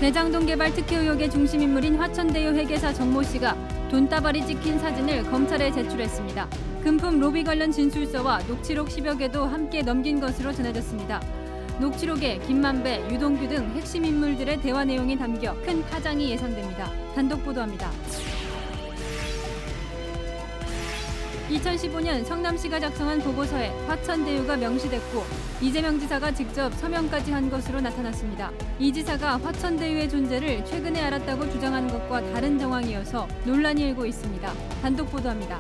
대장동 개발 특혜 의혹의 중심 인물인 화천대유 회계사 정모 씨가 돈다발이 찍힌 사진을 검찰에 제출했습니다. 금품 로비 관련 진술서와 녹취록 10여 개도 함께 넘긴 것으로 전해졌습니다. 녹취록에 김만배, 유동규 등 핵심 인물들의 대화 내용이 담겨 큰 파장이 예상됩니다. 단독 보도합니다. 2015년 성남시가 작성한 보고서에 화천대유가 명시됐고 이재명 지사가 직접 서명까지 한 것으로 나타났습니다. 이 지사가 화천대유의 존재를 최근에 알았다고 주장한 것과 다른 정황이어서 논란이 일고 있습니다. 단독 보도합니다.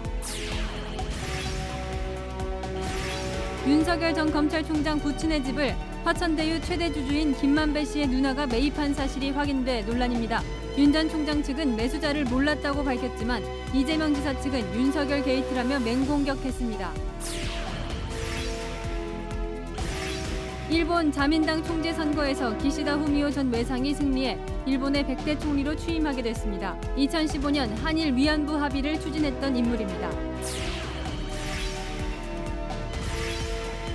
윤석열 전 검찰총장 부친의 집을 화천대유 최대 주주인 김만배 씨의 누나가 매입한 사실이 확인돼 논란입니다. 윤 전 총장 측은 매수자를 몰랐다고 밝혔지만 이재명 지사 측은 윤석열 게이트라며 맹공격했습니다. 일본 자민당 총재 선거에서 기시다 후미오 전 외상이 승리해 일본의 100대 총리로 취임하게 됐습니다. 2015년 한일 위안부 합의를 추진했던 인물입니다.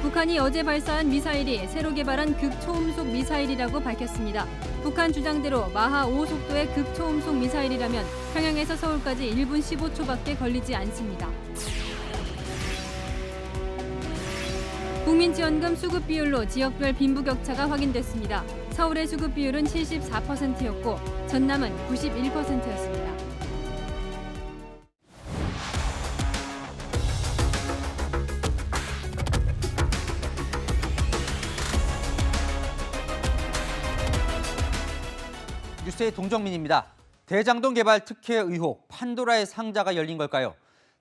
북한이 어제 발사한 미사일이 새로 개발한 극초음속 미사일이라고 밝혔습니다. 북한 주장대로 마하 5 속도의 극초음속 미사일이라면 평양에서 서울까지 1분 15초밖에 걸리지 않습니다. 국민지원금 수급 비율로 지역별 빈부격차가 확인됐습니다. 서울의 수급 비율은 74%였고 전남은 91%였습니다. 뉴스의 동정민입니다. 대장동 개발 특혜 의혹, 판도라의 상자가 열린 걸까요?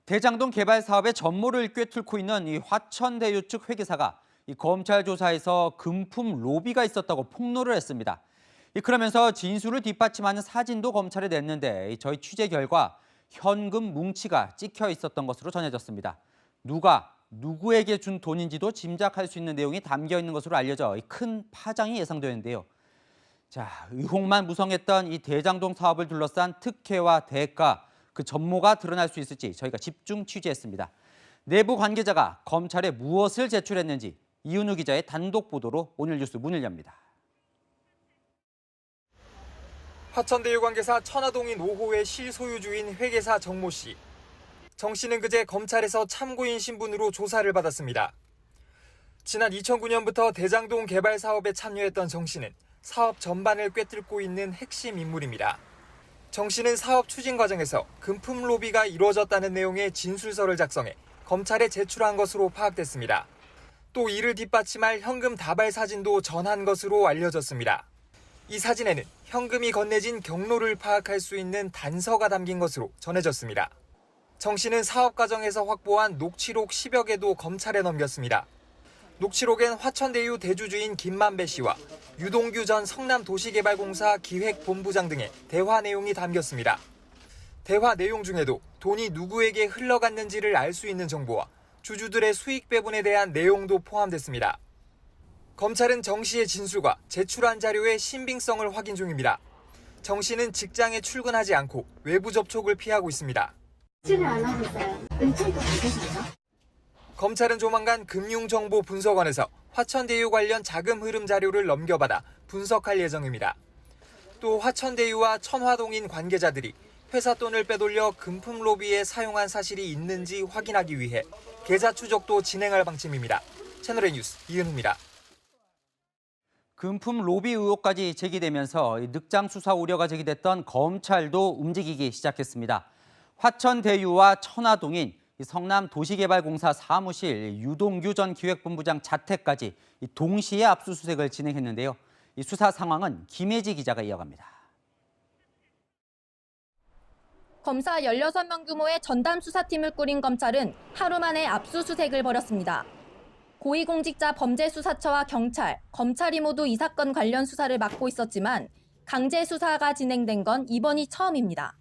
대장동 개발 사업의 전모를 꿰뚫고 있는 이 화천대유 측 회계사가 이 검찰 조사에서 금품 로비가 있었다고 폭로를 했습니다. 그러면서 진술을 뒷받침하는 사진도 검찰에 냈는데 저희 취재 결과 현금 뭉치가 찍혀 있었던 것으로 전해졌습니다. 누가 누구에게 준 돈인지도 짐작할 수 있는 내용이 담겨 있는 것으로 알려져 큰 파장이 예상되는데요. 자, 의혹만 무성했던 이 대장동 사업을 둘러싼 특혜와 대가, 그 전모가 드러날 수 있을지 저희가 집중 취재했습니다. 내부 관계자가 검찰에 무엇을 제출했는지 이은우 기자의 단독 보도로 오늘 뉴스 문을 엽니다. 화천대유 관계사 천화동인 5호의 실소유주인 회계사 정모 씨. 정 씨는 그제 검찰에서 참고인 신분으로 조사를 받았습니다. 지난 2009년부터 대장동 개발 사업에 참여했던 정 씨는 사업 전반을 꿰뚫고 있는 핵심 인물입니다. 정 씨는 사업 추진 과정에서 금품 로비가 이루어졌다는 내용의 진술서를 작성해 검찰에 제출한 것으로 파악됐습니다. 또 이를 뒷받침할 현금 다발 사진도 전한 것으로 알려졌습니다. 이 사진에는 현금이 건네진 경로를 파악할 수 있는 단서가 담긴 것으로 전해졌습니다. 정 씨는 사업 과정에서 확보한 녹취록 10여 개도 검찰에 넘겼습니다. 녹취록엔 화천대유 대주주인 김만배 씨와 유동규 전 성남도시개발공사 기획본부장 등의 대화 내용이 담겼습니다. 대화 내용 중에도 돈이 누구에게 흘러갔는지를 알 수 있는 정보와 주주들의 수익 배분에 대한 내용도 포함됐습니다. 검찰은 정 씨의 진술과 제출한 자료의 신빙성을 확인 중입니다. 정 씨는 직장에 출근하지 않고 외부 접촉을 피하고 있습니다. 출근 안 하고 있어요. 은퇴도 안 되세요? 검찰은 조만간 금융정보분석원에서 화천대유 관련 자금 흐름 자료를 넘겨받아 분석할 예정입니다. 또 화천대유와 천화동인 관계자들이 회사 돈을 빼돌려 금품 로비에 사용한 사실이 있는지 확인하기 위해 계좌 추적도 진행할 방침입니다. 채널A 뉴스 이은우입니다. 금품 로비 의혹까지 제기되면서 늑장 수사 우려가 제기됐던 검찰도 움직이기 시작했습니다. 화천대유와 천화동인 성남도시개발공사 사무실 유동규 전 기획본부장 자택까지 동시에 압수수색을 진행했는데요. 이 수사 상황은 김혜지 기자가 이어갑니다. 검사 16명 규모의 전담 수사팀을 꾸린 검찰은 하루 만에 압수수색을 벌였습니다. 고위공직자 범죄수사처와 경찰, 검찰이 모두 이 사건 관련 수사를 맡고 있었지만 강제 수사가 진행된 건 이번이 처음입니다.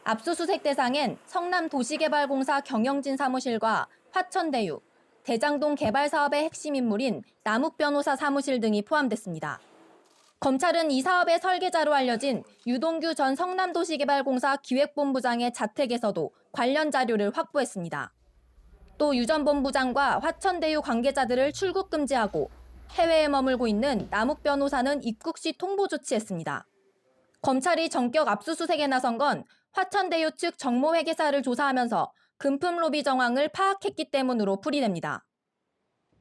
압수수색 대상엔 성남도시개발공사 경영진 사무실과 화천대유, 대장동 개발 사업의 핵심 인물인 남욱 변호사 사무실 등이 포함됐습니다. 검찰은 이 사업의 설계자로 알려진 유동규 전 성남도시개발공사 기획본부장의 자택에서도 관련 자료를 확보했습니다. 또 유 전 본부장과 화천대유 관계자들을 출국 금지하고 해외에 머물고 있는 남욱 변호사는 입국 시 통보 조치했습니다. 검찰이 전격 압수수색에 나선 건 화천대유 측 정모 회계사를 조사하면서 금품 로비 정황을 파악했기 때문으로 풀이됩니다.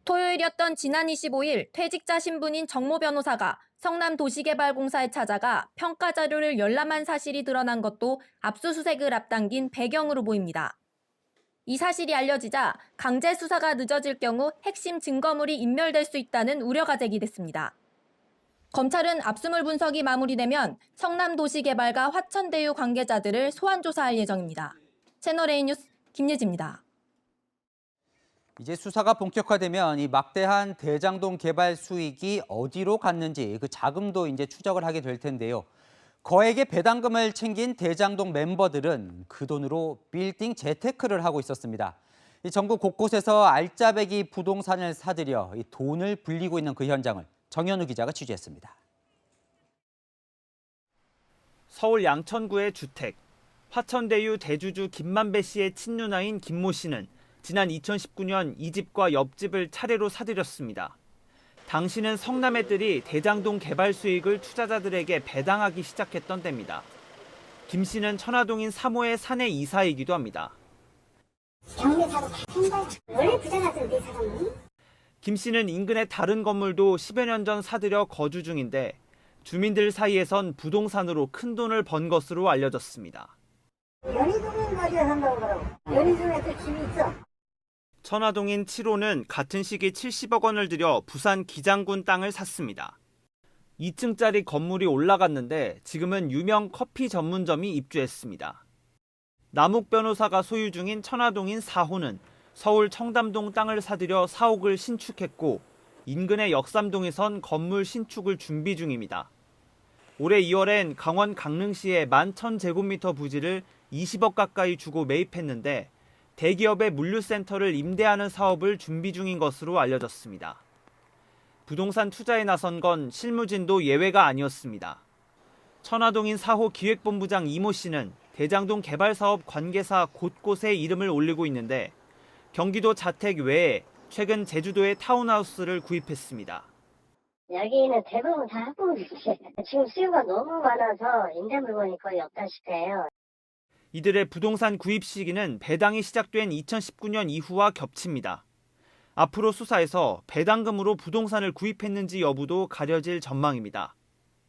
토요일이었던 지난 25일 퇴직자 신분인 정모 변호사가 성남도시개발공사에 찾아가 평가 자료를 열람한 사실이 드러난 것도 압수수색을 앞당긴 배경으로 보입니다. 이 사실이 알려지자 강제 수사가 늦어질 경우 핵심 증거물이 인멸될 수 있다는 우려가 제기됐습니다. 검찰은 압수물 분석이 마무리되면 성남도시개발과 화천대유 관계자들을 소환 조사할 예정입니다. 채널A 뉴스 김예지입니다. 이제 수사가 본격화되면 이 막대한 대장동 개발 수익이 어디로 갔는지 그 자금도 이제 추적을 하게 될 텐데요. 거액의 배당금을 챙긴 대장동 멤버들은 그 돈으로 빌딩 재테크를 하고 있었습니다. 이 전국 곳곳에서 알짜배기 부동산을 사들여 이 돈을 불리고 있는 그 현장을 정현우 기자가 취재했습니다. 서울 양천구의 주택. 화천대유 대주주 김만배 씨의 친누나인 김모 씨는 지난 2019년 이 집과 옆집을 차례로 사들였습니다. 당시는 성남애들이 대장동 개발 수익을 투자자들에게 배당하기 시작했던 때입니다. 김 씨는 천화동인 3호의 사내 이사이기도 합니다. 경매 사고 생각 원래 부자가던데 사람은. 김 씨는 인근의 다른 건물도 10여 년 전 사들여 거주 중인데 주민들 사이에선 부동산으로 큰 돈을 번 것으로 알려졌습니다. 연희동에 가지고 산다고 그러고. 연희동에 또 집이 있어. 천화동인 7호는 같은 시기 70억 원을 들여 부산 기장군 땅을 샀습니다. 2층짜리 건물이 올라갔는데 지금은 유명 커피 전문점이 입주했습니다. 남욱 변호사가 소유 중인 천화동인 4호는 서울 청담동 땅을 사들여 사옥을 신축했고 인근의 역삼동에선 건물 신축을 준비 중입니다. 올해 2월엔 강원 강릉시의 11,000제곱미터 부지를 20억 가까이 주고 매입했는데 대기업의 물류센터를 임대하는 사업을 준비 중인 것으로 알려졌습니다. 부동산 투자에 나선 건 실무진도 예외가 아니었습니다. 천화동인 4호 기획본부장 이모 씨는 대장동 개발사업 관계사 곳곳에 이름을 올리고 있는데 경기도 자택 외에 최근 제주도의 타운하우스를 구입했습니다. 여기는 대부분 다 학부모들이에요. 지금 수요가 너무 많아서 임대 물건이 거의 없다시피 해요. 이들의 부동산 구입 시기는 배당이 시작된 2019년 이후와 겹칩니다. 앞으로 수사에서 배당금으로 부동산을 구입했는지 여부도 가려질 전망입니다.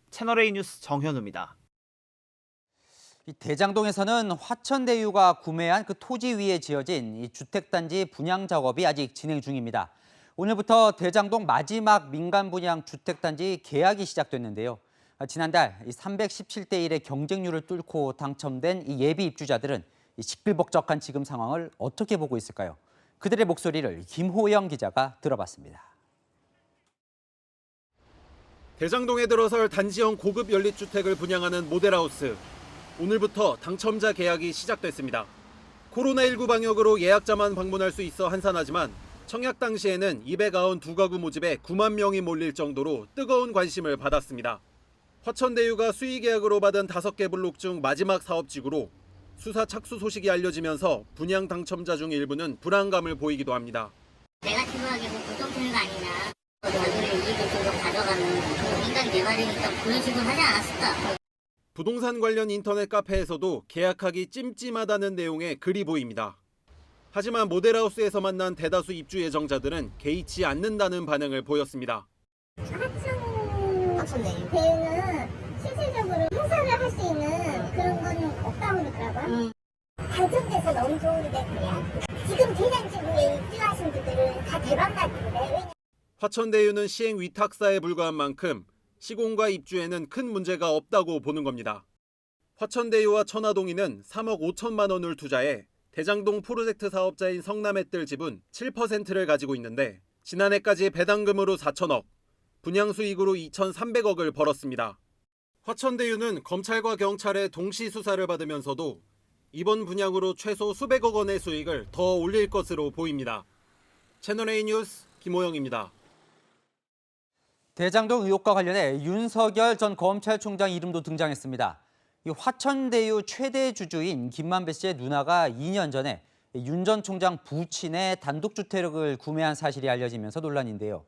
채널A 뉴스 정현우입니다. 이 대장동에서는 화천대유가 구매한 그 토지 위에 지어진 이 주택단지 분양 작업이 아직 진행 중입니다. 오늘부터 대장동 마지막 민간 분양 주택단지 계약이 시작됐는데요. 지난달 317대 1의 경쟁률을 뚫고 당첨된 이 예비 입주자들은 이 시끌벅적한 지금 상황을 어떻게 보고 있을까요? 그들의 목소리를 김호영 기자가 들어봤습니다. 대장동에 들어설 단지형 고급 연립주택을 분양하는 모델하우스. 오늘부터 당첨자 계약이 시작됐습니다. 코로나19 방역으로 예약자만 방문할 수 있어 한산하지만 청약 당시에는 292가구 모집에 9만 명이 몰릴 정도로 뜨거운 관심을 받았습니다. 화천대유가 수의 계약으로 받은 5개 블록 중 마지막 사업지구로 수사 착수 소식이 알려지면서 분양 당첨자 중 일부는 불안감을 보이기도 합니다. 내가 필요하게 뭐 불똥 튀는 거 아니냐. 얼굴에 이익을 좀 가져가는 민간 개발이니까 그런 식으로 하지 않았을까. 부동산 관련 인터넷 카페에서도 계약하기 찜찜하다는 내용의 글이 보입니다. 하지만 모델하우스에서 만난 대다수 입주 예정자들은 개의치 않는다는 반응을 보였습니다. 화천대유는 실질적으로 행사를 할 수 있는 그런 건 없다고 그러더라고요. 발전돼서 너무 좋은데 그냥 지금 대장지구에 입주하신 분들은 다 대박나는데. 화천대유는 시행 위탁사에 불과한 만큼 시공과 입주에는 큰 문제가 없다고 보는 겁니다. 화천대유와 천화동인은 3억 5천만 원을 투자해 대장동 프로젝트 사업자인 성남애들 지분 7%를 가지고 있는데 지난해까지 배당금으로 4천억, 분양 수익으로 2,300억을 벌었습니다. 화천대유는 검찰과 경찰의 동시 수사를 받으면서도 이번 분양으로 최소 수백억 원의 수익을 더 올릴 것으로 보입니다. 채널A 뉴스 김호영입니다. 대장동 의혹과 관련해 윤석열 전 검찰총장 이름도 등장했습니다. 이 화천대유 최대 주주인 김만배 씨의 누나가 2년 전에 윤 전 총장 부친의 단독주택을 구매한 사실이 알려지면서 논란인데요.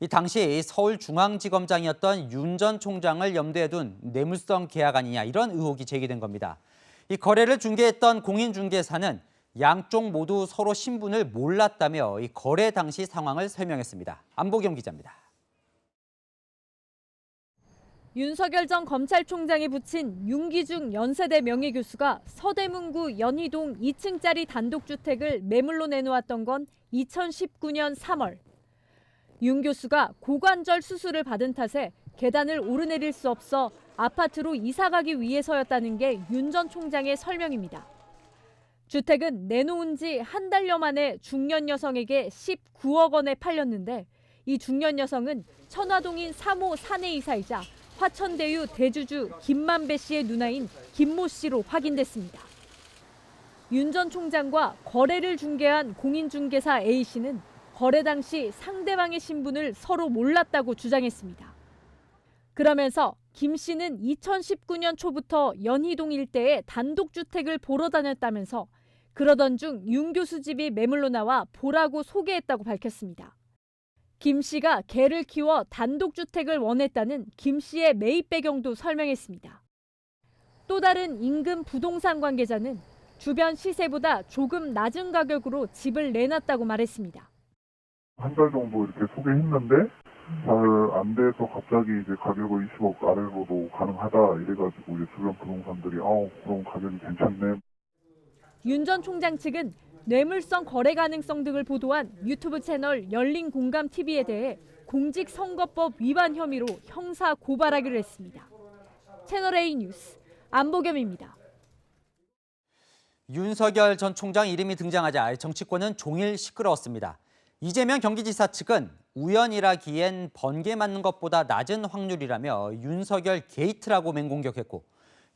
이 당시 서울중앙지검장이었던 윤 전 총장을 염두에 둔 뇌물성 계약 아니냐 이런 의혹이 제기된 겁니다. 이 거래를 중개했던 공인중개사는 양쪽 모두 서로 신분을 몰랐다며 이 거래 당시 상황을 설명했습니다. 안보경 기자입니다. 윤석열 전 검찰총장이 붙인 윤기중 연세대 명예교수가 서대문구 연희동 2층짜리 단독주택을 매물로 내놓았던 건 2019년 3월. 윤 교수가 고관절 수술을 받은 탓에 계단을 오르내릴 수 없어 아파트로 이사가기 위해서였다는 게 윤 전 총장의 설명입니다. 주택은 내놓은 지 한 달여 만에 중년 여성에게 19억 원에 팔렸는데 이 중년 여성은 천화동인 3호 사내이사이자 화천대유 대주주 김만배 씨의 누나인 김모 씨로 확인됐습니다. 윤 전 총장과 거래를 중개한 공인중개사 A씨는 거래 당시 상대방의 신분을 서로 몰랐다고 주장했습니다. 그러면서 김 씨는 2019년 초부터 연희동 일대에 단독주택을 보러 다녔다면서 그러던 중 윤 교수 집이 매물로 나와 보라고 소개했다고 밝혔습니다. 김 씨가 개를 키워 단독주택을 원했다는 김 씨의 매입 배경도 설명했습니다. 또 다른 인근 부동산 관계자는 주변 시세보다 조금 낮은 가격으로 집을 내놨다고 말했습니다. 한 달 정도 이렇게 소개했는데 잘 안 돼서 갑자기 이제 가격을 20억 아래로도 가능하다 이래가지고 이제 주변 부동산들이 그럼 가격이 괜찮네. 윤 전 총장 측은 뇌물성 거래 가능성 등을 보도한 유튜브 채널 열린공감TV에 대해 공직선거법 위반 혐의로 형사 고발하기로 했습니다. 채널A 뉴스 안보겸입니다. 윤석열 전 총장 이름이 등장하자 정치권은 종일 시끄러웠습니다. 이재명 경기지사 측은 우연이라기엔 번개 맞는 것보다 낮은 확률이라며 윤석열 게이트라고 맹공격했고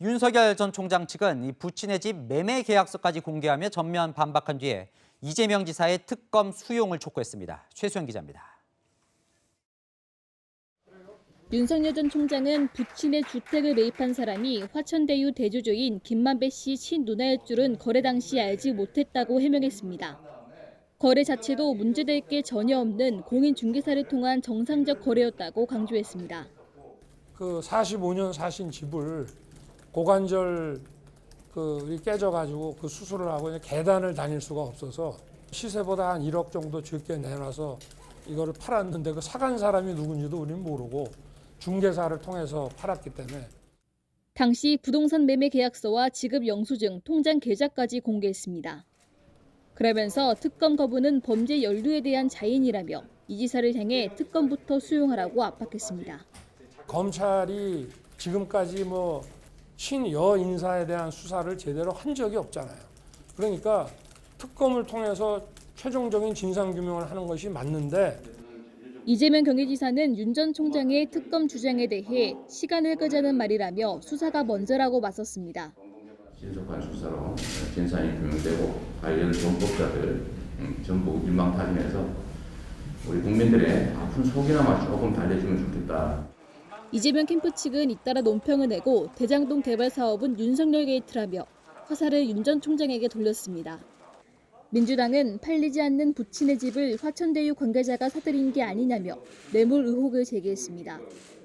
윤석열 전 총장 측은 이 부친의 집 매매 계약서까지 공개하며 전면 반박한 뒤에 이재명 지사의 특검 수용을 촉구했습니다. 최수영 기자입니다. 윤석열 전 총장은 부친의 주택을 매입한 사람이 화천대유 대주주인 김만배 씨 친누나일 줄은 거래 당시 알지 못했다고 해명했습니다. 거래 자체도 문제될 게 전혀 없는 공인중개사를 통한 정상적 거래였다고 강조했습니다. 그 45년 사신 집을 고관절 깨져가지고 그 수술을 하고 이제 계단을 다닐 수가 없어서 시세보다 한 1억 정도 적게 내놔서 이거를 팔았는데 그 사간 사람이 누군지도 우리는 모르고 중개사를 통해서 팔았기 때문에. 당시 부동산 매매 계약서와 지급 영수증, 통장 계좌까지 공개했습니다. 그러면서 특검 거부는 범죄 연루에 대한 자인이라며 이 지사를 향해 특검부터 수용하라고 압박했습니다. 검찰이 지금까지 친여 인사에 대한 수사를 제대로 한 적이 없잖아요. 그러니까 특검을 통해서 최종적인 진상규명을 하는 것이 맞는데 이재명 경기지사는 윤 전 총장의 특검 주장에 대해 시간을 끄자는 말이라며 수사가 먼저라고 맞섰습니다. 신속한 수사로 진상이 규명되고 관련 범법자들 전부 일망타진해서 우리 국민들의 아픈 속이나마 조금 달래주면 좋겠다. 이재명 캠프 측은 잇따라 논평을 내고 대장동 개발 사업은 윤석열 게이트라며 화살을 윤 전 총장에게 돌렸습니다. 민주당은 팔리지 않는 부친의 집을 화천대유 관계자가 사들인 게 아니냐며 뇌물 의혹을 제기했습니다.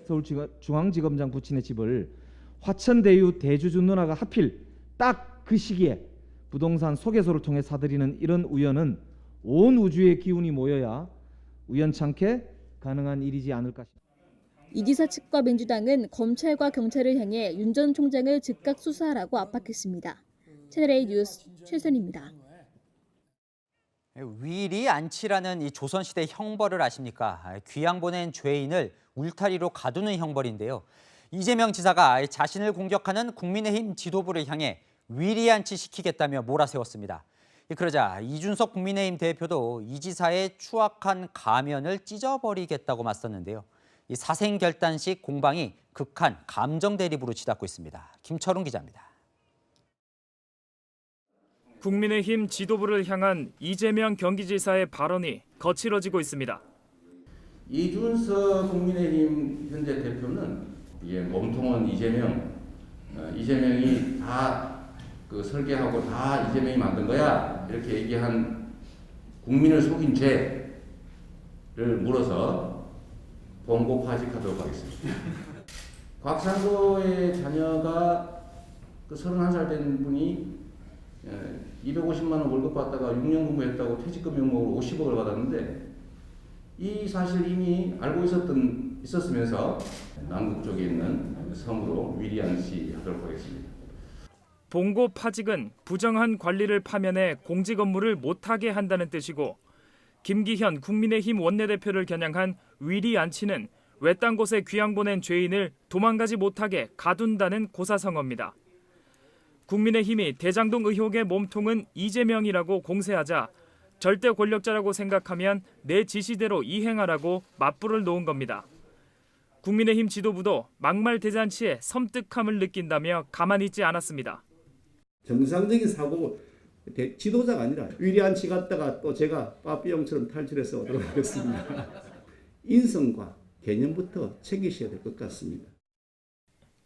서울중앙지검장 부친의 집을 화천대유 대주주 누나가 하필 딱 그 시기에 부동산 소개소를 통해 사들이는 이런 우연은 온 우주의 기운이 모여야 우연찮게 가능한 일이지 않을까 싶습니다. 이 지사 측과 민주당은 검찰과 경찰을 향해 윤 전 총장을 즉각 수사하라고 압박했습니다. 채널A 뉴스 최선입니다. 위리 안치라는 이 조선시대 형벌을 아십니까? 귀양 보낸 죄인을 울타리로 가두는 형벌인데요. 이재명 지사가 자신을 공격하는 국민의힘 지도부를 향해 위리 안치 시키겠다며 몰아세웠습니다. 그러자 이준석 국민의힘 대표도 이 지사의 추악한 가면을 찢어버리겠다고 맞섰는데요. 이 사생결단식 공방이 극한 감정 대립으로 치닫고 있습니다. 김철웅 기자입니다. 국민의힘 지도부를 향한 이재명 경기지사의 발언이 거칠어지고 있습니다. 이준석 국민의힘 현재 대표는 몸통은 이재명이 다 설계하고 다 이재명이 만든 거야 이렇게 얘기한 국민을 속인 죄를 물어서 봉고 파직하도록 하겠습니다. 곽상도의 자녀가 그 31살 된 분이 250만 원 월급 받다가 6년 근무했다고 퇴직금 명목으로 50억을 받았는데 이 사실 이미 알고 있었으면서 남극 쪽에 있는 섬으로 위리안시 하도록 하겠습니다. 봉고 파직은 부정한 관리를 파면해 공직 업무를 못하게 한다는 뜻이고 김기현 국민의힘 원내대표를 겨냥한 위리안치는 외딴 곳에 귀양 보낸 죄인을 도망가지 못하게 가둔다는 고사성어입니다. 국민의힘이 대장동 의혹의 몸통은 이재명이라고 공세하자 절대 권력자라고 생각하면 내 지시대로 이행하라고 맞불을 놓은 겁니다. 국민의힘 지도부도 막말 대잔치에 섬뜩함을 느낀다며 가만히 있지 않았습니다. 정상적인 사고 지도자가 아니라 위리안치 갔다가 또 제가 빠삐용처럼 탈출해서 오도록 하겠습니다. 인성과 개념부터 챙기셔야 될 것 같습니다.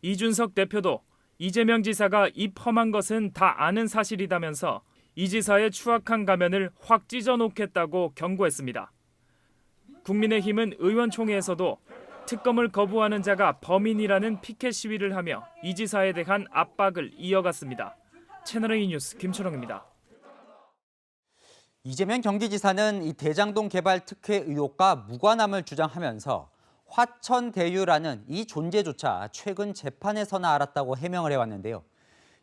이준석 대표도 이재명 지사가 입 험한 것은 다 아는 사실이다면서 이 지사의 추악한 가면을 확 찢어놓겠다고 경고했습니다. 국민의힘은 의원총회에서도 특검을 거부하는 자가 범인이라는 피켓 시위를 하며 이 지사에 대한 압박을 이어갔습니다. 채널A 뉴스 김철웅입니다. 이재명 경기지사는 이 대장동 개발 특혜 의혹과 무관함을 주장하면서 화천대유라는 이 존재조차 최근 재판에서나 알았다고 해명을 해왔는데요.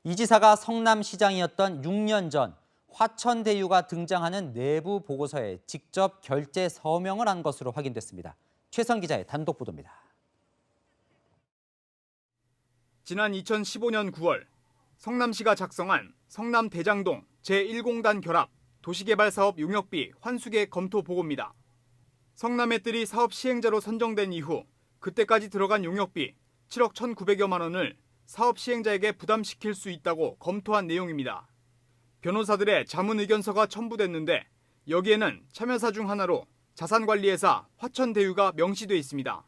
이 지사가 성남시장이었던 6년 전 화천대유가 등장하는 내부 보고서에 직접 결재 서명을 한 것으로 확인됐습니다. 최선 기자의 단독 보도입니다. 지난 2015년 9월 성남시가 작성한 성남 대장동 제1공단 결합 도시개발사업 용역비 환수계획 검토 보고입니다. 성남의 뜰이 사업 시행자로 선정된 이후 그때까지 들어간 용역비 7억 1,900여만 원을 사업 시행자에게 부담시킬 수 있다고 검토한 내용입니다. 변호사들의 자문 의견서가 첨부됐는데 여기에는 참여사 중 하나로 자산관리회사 화천대유가 명시돼 있습니다.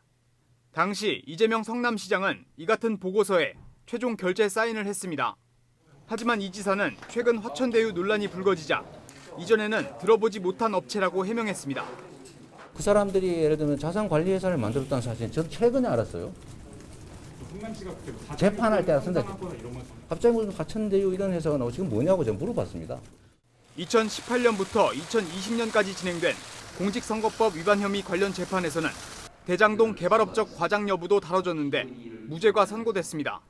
당시 이재명 성남시장은 이 같은 보고서에 최종 결재 사인을 했습니다. 하지만 이 지사는 최근 화천대유 논란이 불거지자 이전에는 들어보지 못한 업체라고 해명했습니다. 그 사람들이 예를 들면 자산관리회사를 만들었다는 사실은 전 최근에 알았어요. 재판할 때 알았는데 갑자기 무슨 화천대유 이런 회사가 나오고 지금 뭐냐고 제가 물어봤습니다. 2018년부터 2020년까지 진행된 공직선거법 위반 혐의 관련 재판에서는 대장동 개발업적 과장 여부도 다뤄졌는데 무죄가 선고됐습니다.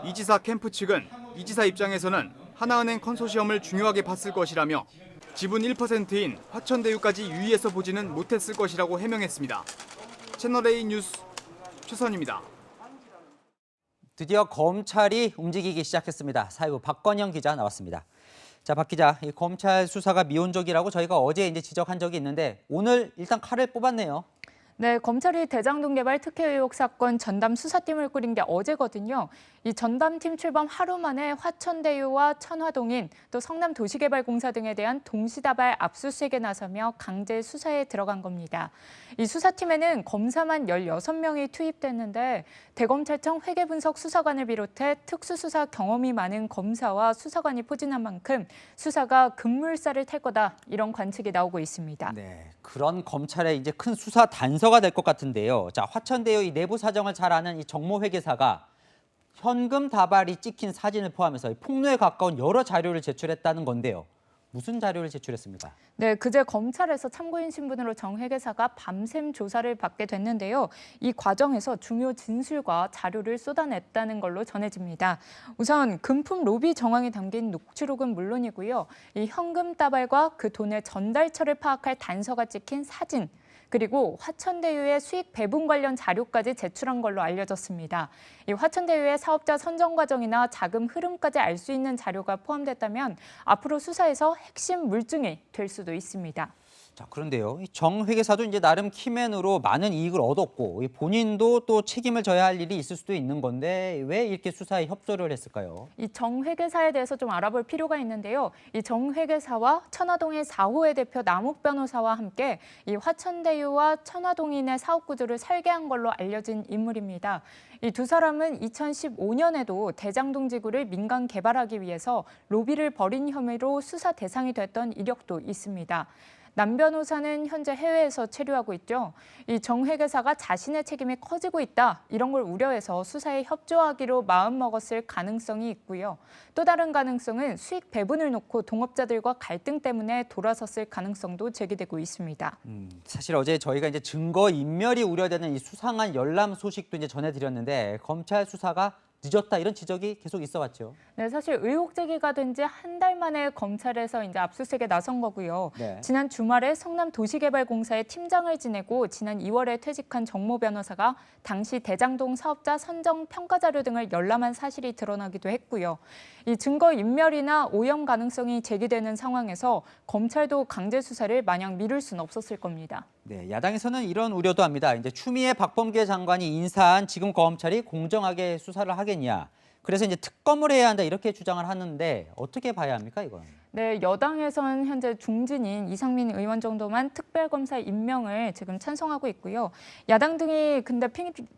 이 지사 캠프 측은 이 지사 입장에서는 하나은행 컨소시엄을 중요하게 봤을 것이라며 지분 1%인 화천대유까지 유의해서 보지는 못했을 것이라고 해명했습니다. 채널A 뉴스 최선입니다. 드디어 검찰이 움직이기 시작했습니다. 사회부 박건영 기자 나왔습니다. 자, 박 기자, 이 검찰 수사가 미온적이라고 저희가 어제 이제 지적한 적이 있는데 오늘 일단 칼을 뽑았네요. 네, 검찰이 대장동 개발 특혜 의혹 사건 전담 수사팀을 꾸린 게 어제거든요. 이 전담팀 출범 하루 만에 화천대유와 천화동인 또 성남도시개발공사 등에 대한 동시다발 압수수색에 나서며 강제 수사에 들어간 겁니다. 이 수사팀에는 검사만 16명이 투입됐는데 대검찰청 회계분석 수사관을 비롯해 특수수사 경험이 많은 검사와 수사관이 포진한 만큼 수사가 급물살을 탈 거다 이런 관측이 나오고 있습니다. 네, 그런 검찰의 이제 큰 수사 단서가 될 것 같은데요. 자, 화천대유 이 내부 사정을 잘 아는 이 정모 회계사가 현금 다발이 찍힌 사진을 포함해서 폭로에 가까운 여러 자료를 제출했다는 건데요. 무슨 자료를 제출했습니까? 네, 그제 검찰에서 참고인 신분으로 정 회계사가 밤샘 조사를 받게 됐는데요. 이 과정에서 중요 진술과 자료를 쏟아냈다는 걸로 전해집니다. 우선 금품 로비 정황이 담긴 녹취록은 물론이고요. 이 현금 다발과 그 돈의 전달처를 파악할 단서가 찍힌 사진, 그리고 화천대유의 수익 배분 관련 자료까지 제출한 걸로 알려졌습니다. 이 화천대유의 사업자 선정 과정이나 자금 흐름까지 알 수 있는 자료가 포함됐다면 앞으로 수사에서 핵심 물증이 될 수도 있습니다. 자, 그런데요. 정 회계사도 이제 나름 키맨으로 많은 이익을 얻었고 본인도 또 책임을 져야 할 일이 있을 수도 있는 건데 왜 이렇게 수사에 협조를 했을까요? 이 정 회계사에 대해서 좀 알아볼 필요가 있는데요. 이 정 회계사와 천화동의 4호의 대표 남욱 변호사와 함께 이 화천대유와 천화동인의 사업 구조를 설계한 걸로 알려진 인물입니다. 이 두 사람은 2015년에도 대장동 지구를 민간 개발하기 위해서 로비를 벌인 혐의로 수사 대상이 됐던 이력도 있습니다. 남 변호사는 현재 해외에서 체류하고 있죠. 이 정 회계사가 자신의 책임이 커지고 있다, 이런 걸 우려해서 수사에 협조하기로 마음먹었을 가능성이 있고요. 또 다른 가능성은 수익 배분을 놓고 동업자들과 갈등 때문에 돌아섰을 가능성도 제기되고 있습니다. 사실 어제 저희가 이제 증거 인멸이 우려되는 이 수상한 열람 소식도 이제 전해드렸는데 검찰 수사가 늦었다, 이런 지적이 계속 있어왔죠. 네, 사실 의혹 제기가 된 지 한 달 만에 검찰에서 이제 압수수색에 나선 거고요. 네. 지난 주말에 성남도시개발공사의 팀장을 지내고 지난 2월에 퇴직한 정모 변호사가 당시 대장동 사업자 선정 평가 자료 등을 열람한 사실이 드러나기도 했고요. 이 증거 인멸이나 오염 가능성이 제기되는 상황에서 검찰도 강제 수사를 마냥 미룰 수는 없었을 겁니다. 네, 야당에서는 이런 우려도 합니다. 이제 추미애 박범계 장관이 인사한 지금 검찰이 공정하게 수사를 하겠냐. 그래서 이제 특검을 해야 한다, 이렇게 주장을 하는데 어떻게 봐야 합니까, 이건? 네, 여당에서는 현재 중진인 이상민 의원 정도만 특별검사 임명을 지금 찬성하고 있고요. 야당 등이 근데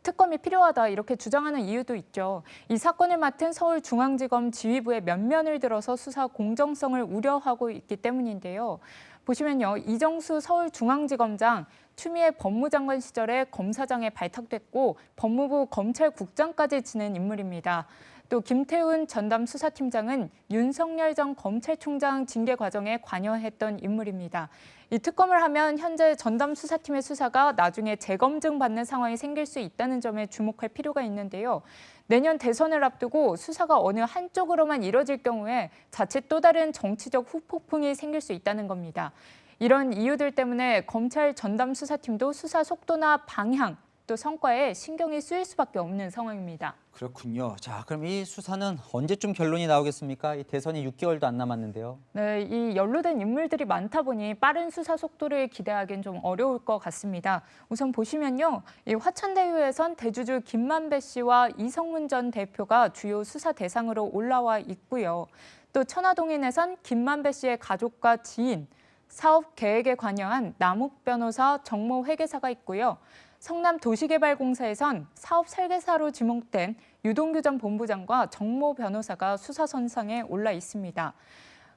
특검이 필요하다, 이렇게 주장하는 이유도 있죠. 이 사건을 맡은 서울중앙지검 지휘부의 면면을 들어서 수사 공정성을 우려하고 있기 때문인데요. 보시면요, 이정수 서울중앙지검장, 추미애 법무장관 시절에 검사장에 발탁됐고 법무부 검찰국장까지 지낸 인물입니다. 또 김태훈 전담 수사팀장은 윤석열 전 검찰총장 징계 과정에 관여했던 인물입니다. 이 특검을 하면 현재 전담 수사팀의 수사가 나중에 재검증 받는 상황이 생길 수 있다는 점에 주목할 필요가 있는데요. 내년 대선을 앞두고 수사가 어느 한쪽으로만 이뤄질 경우에 자칫 또 다른 정치적 후폭풍이 생길 수 있다는 겁니다. 이런 이유들 때문에 검찰 전담 수사팀도 수사 속도나 방향, 또 성과에 신경이 쓰일 수밖에 없는 상황입니다. 그렇군요. 자, 그럼 이 수사는 언제쯤 결론이 나오겠습니까? 이 대선이 6개월도 안 남았는데요. 네, 이 연루된 인물들이 많다 보니 빠른 수사 속도를 기대하기는 좀 어려울 것 같습니다. 우선 보시면요, 이 화천대유에선 대주주 김만배 씨와 이성문 전 대표가 주요 수사 대상으로 올라와 있고요. 또 천화동인에선 김만배 씨의 가족과 지인, 사업 계획에 관여한 남욱 변호사, 정모 회계사가 있고요. 성남도시개발공사에선 사업 설계사로 지목된 유동규 전 본부장과 정모 변호사가 수사선상에 올라 있습니다.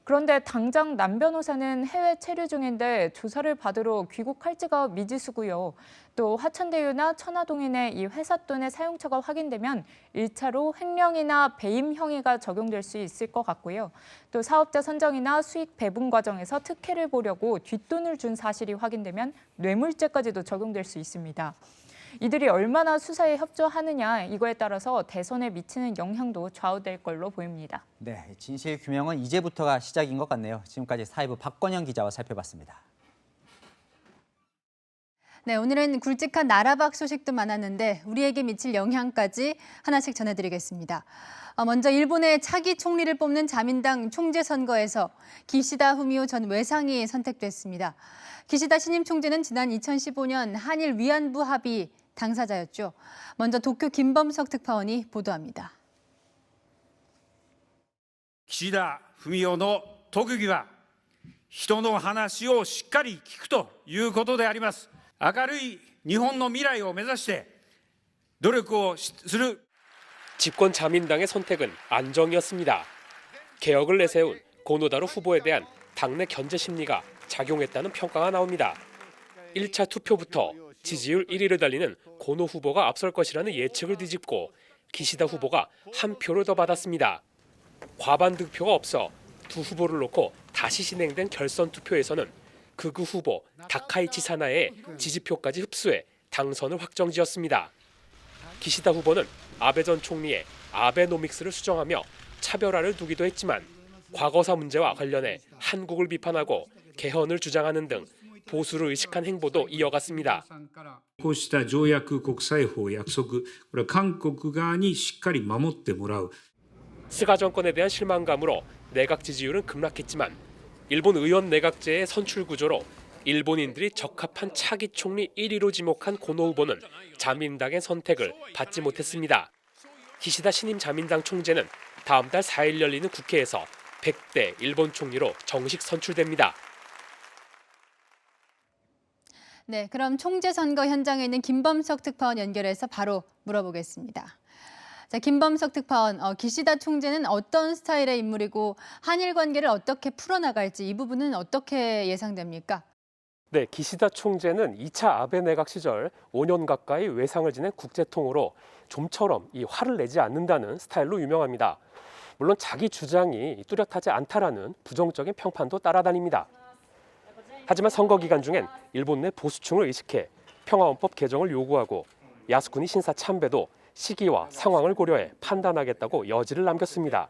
그런데 당장 남 변호사는 해외 체류 중인데 조사를 받으러 귀국할지가 미지수고요. 또 화천대유나 천화동인의 이 회사 돈의 사용처가 확인되면 1차로 횡령이나 배임 형의가 적용될 수 있을 것 같고요. 또 사업자 선정이나 수익 배분 과정에서 특혜를 보려고 뒷돈을 준 사실이 확인되면 뇌물죄까지도 적용될 수 있습니다. 이들이 얼마나 수사에 협조하느냐, 이거에 따라서 대선에 미치는 영향도 좌우될 걸로 보입니다. 네, 진실 규명은 이제부터가 시작인 것 같네요. 지금까지 사회부 박건영 기자와 살펴봤습니다. 네, 오늘은 굵직한 나라박 소식도 많았는데 우리에게 미칠 영향까지 하나씩 전해드리겠습니다. 먼저 일본의 차기 총리를 뽑는 자민당 총재 선거에서 기시다 후미오 전 외상이 선택됐습니다. 기시다 신임 총재는 지난 2015년 한일 위안부 합의 당사자였죠. 먼저 도쿄 김범석 특파원이 보도합니다. 기시다 후미오の特技は人の話をしっかり聞くということであります。明るい日本の未来を目指して努力をする。 집권 자민당의 선택은 안정이었습니다. 개혁을 내세운 고노다로 후보에 대한 당내 견제 심리가 작용했다는 평가가 나옵니다. 1차 투표부터 지지율 1위를 달리는 고노 후보가 앞설 것이라는 예측을 뒤집고 기시다 후보가 한 표를 더 받았습니다. 과반 득표가 없어 두 후보를 놓고 다시 진행된 결선 투표에서는 극우 후보 다카이치 사나의 지지표까지 흡수해 당선을 확정지었습니다. 기시다 후보는 아베 전 총리의 아베노믹스를 수정하며 차별화를 두기도 했지만 과거사 문제와 관련해 한국을 비판하고 개헌을 주장하는 등 보수를 의식한 행보도 이어갔습니다. こうした条約国際法約束、これは韓国側にしっかり守ってもらう。 스가 정권에 대한 실망감으로 내각 지지율은 급락했지만 일본 의원 내각제의 선출 구조로 일본인들이 적합한 차기 총리 1위로 지목한 고노 후보는 자민당의 선택을 받지 못했습니다. 기시다 신임 자민당 총재는 다음 달 4일 열리는 국회에서 100대 일본 총리로 정식 선출됩니다. 네, 그럼 총재 선거 현장에 있는 김범석 특파원 연결해서 바로 물어보겠습니다. 자, 김범석 특파원, 기시다 총재는 어떤 스타일의 인물이고 한일 관계를 어떻게 풀어나갈지 이 부분은 어떻게 예상됩니까? 네, 기시다 총재는 2차 아베 내각 시절 5년 가까이 외상을 지낸 국제통으로 좀처럼 이 화를 내지 않는다는 스타일로 유명합니다. 물론 자기 주장이 뚜렷하지 않다라는 부정적인 평판도 따라다닙니다. 하지만 선거 기간 중엔 일본 내 보수층을 의식해 평화헌법 개정을 요구하고 야스쿠니 신사 참배도 시기와 상황을 고려해 판단하겠다고 여지를 남겼습니다.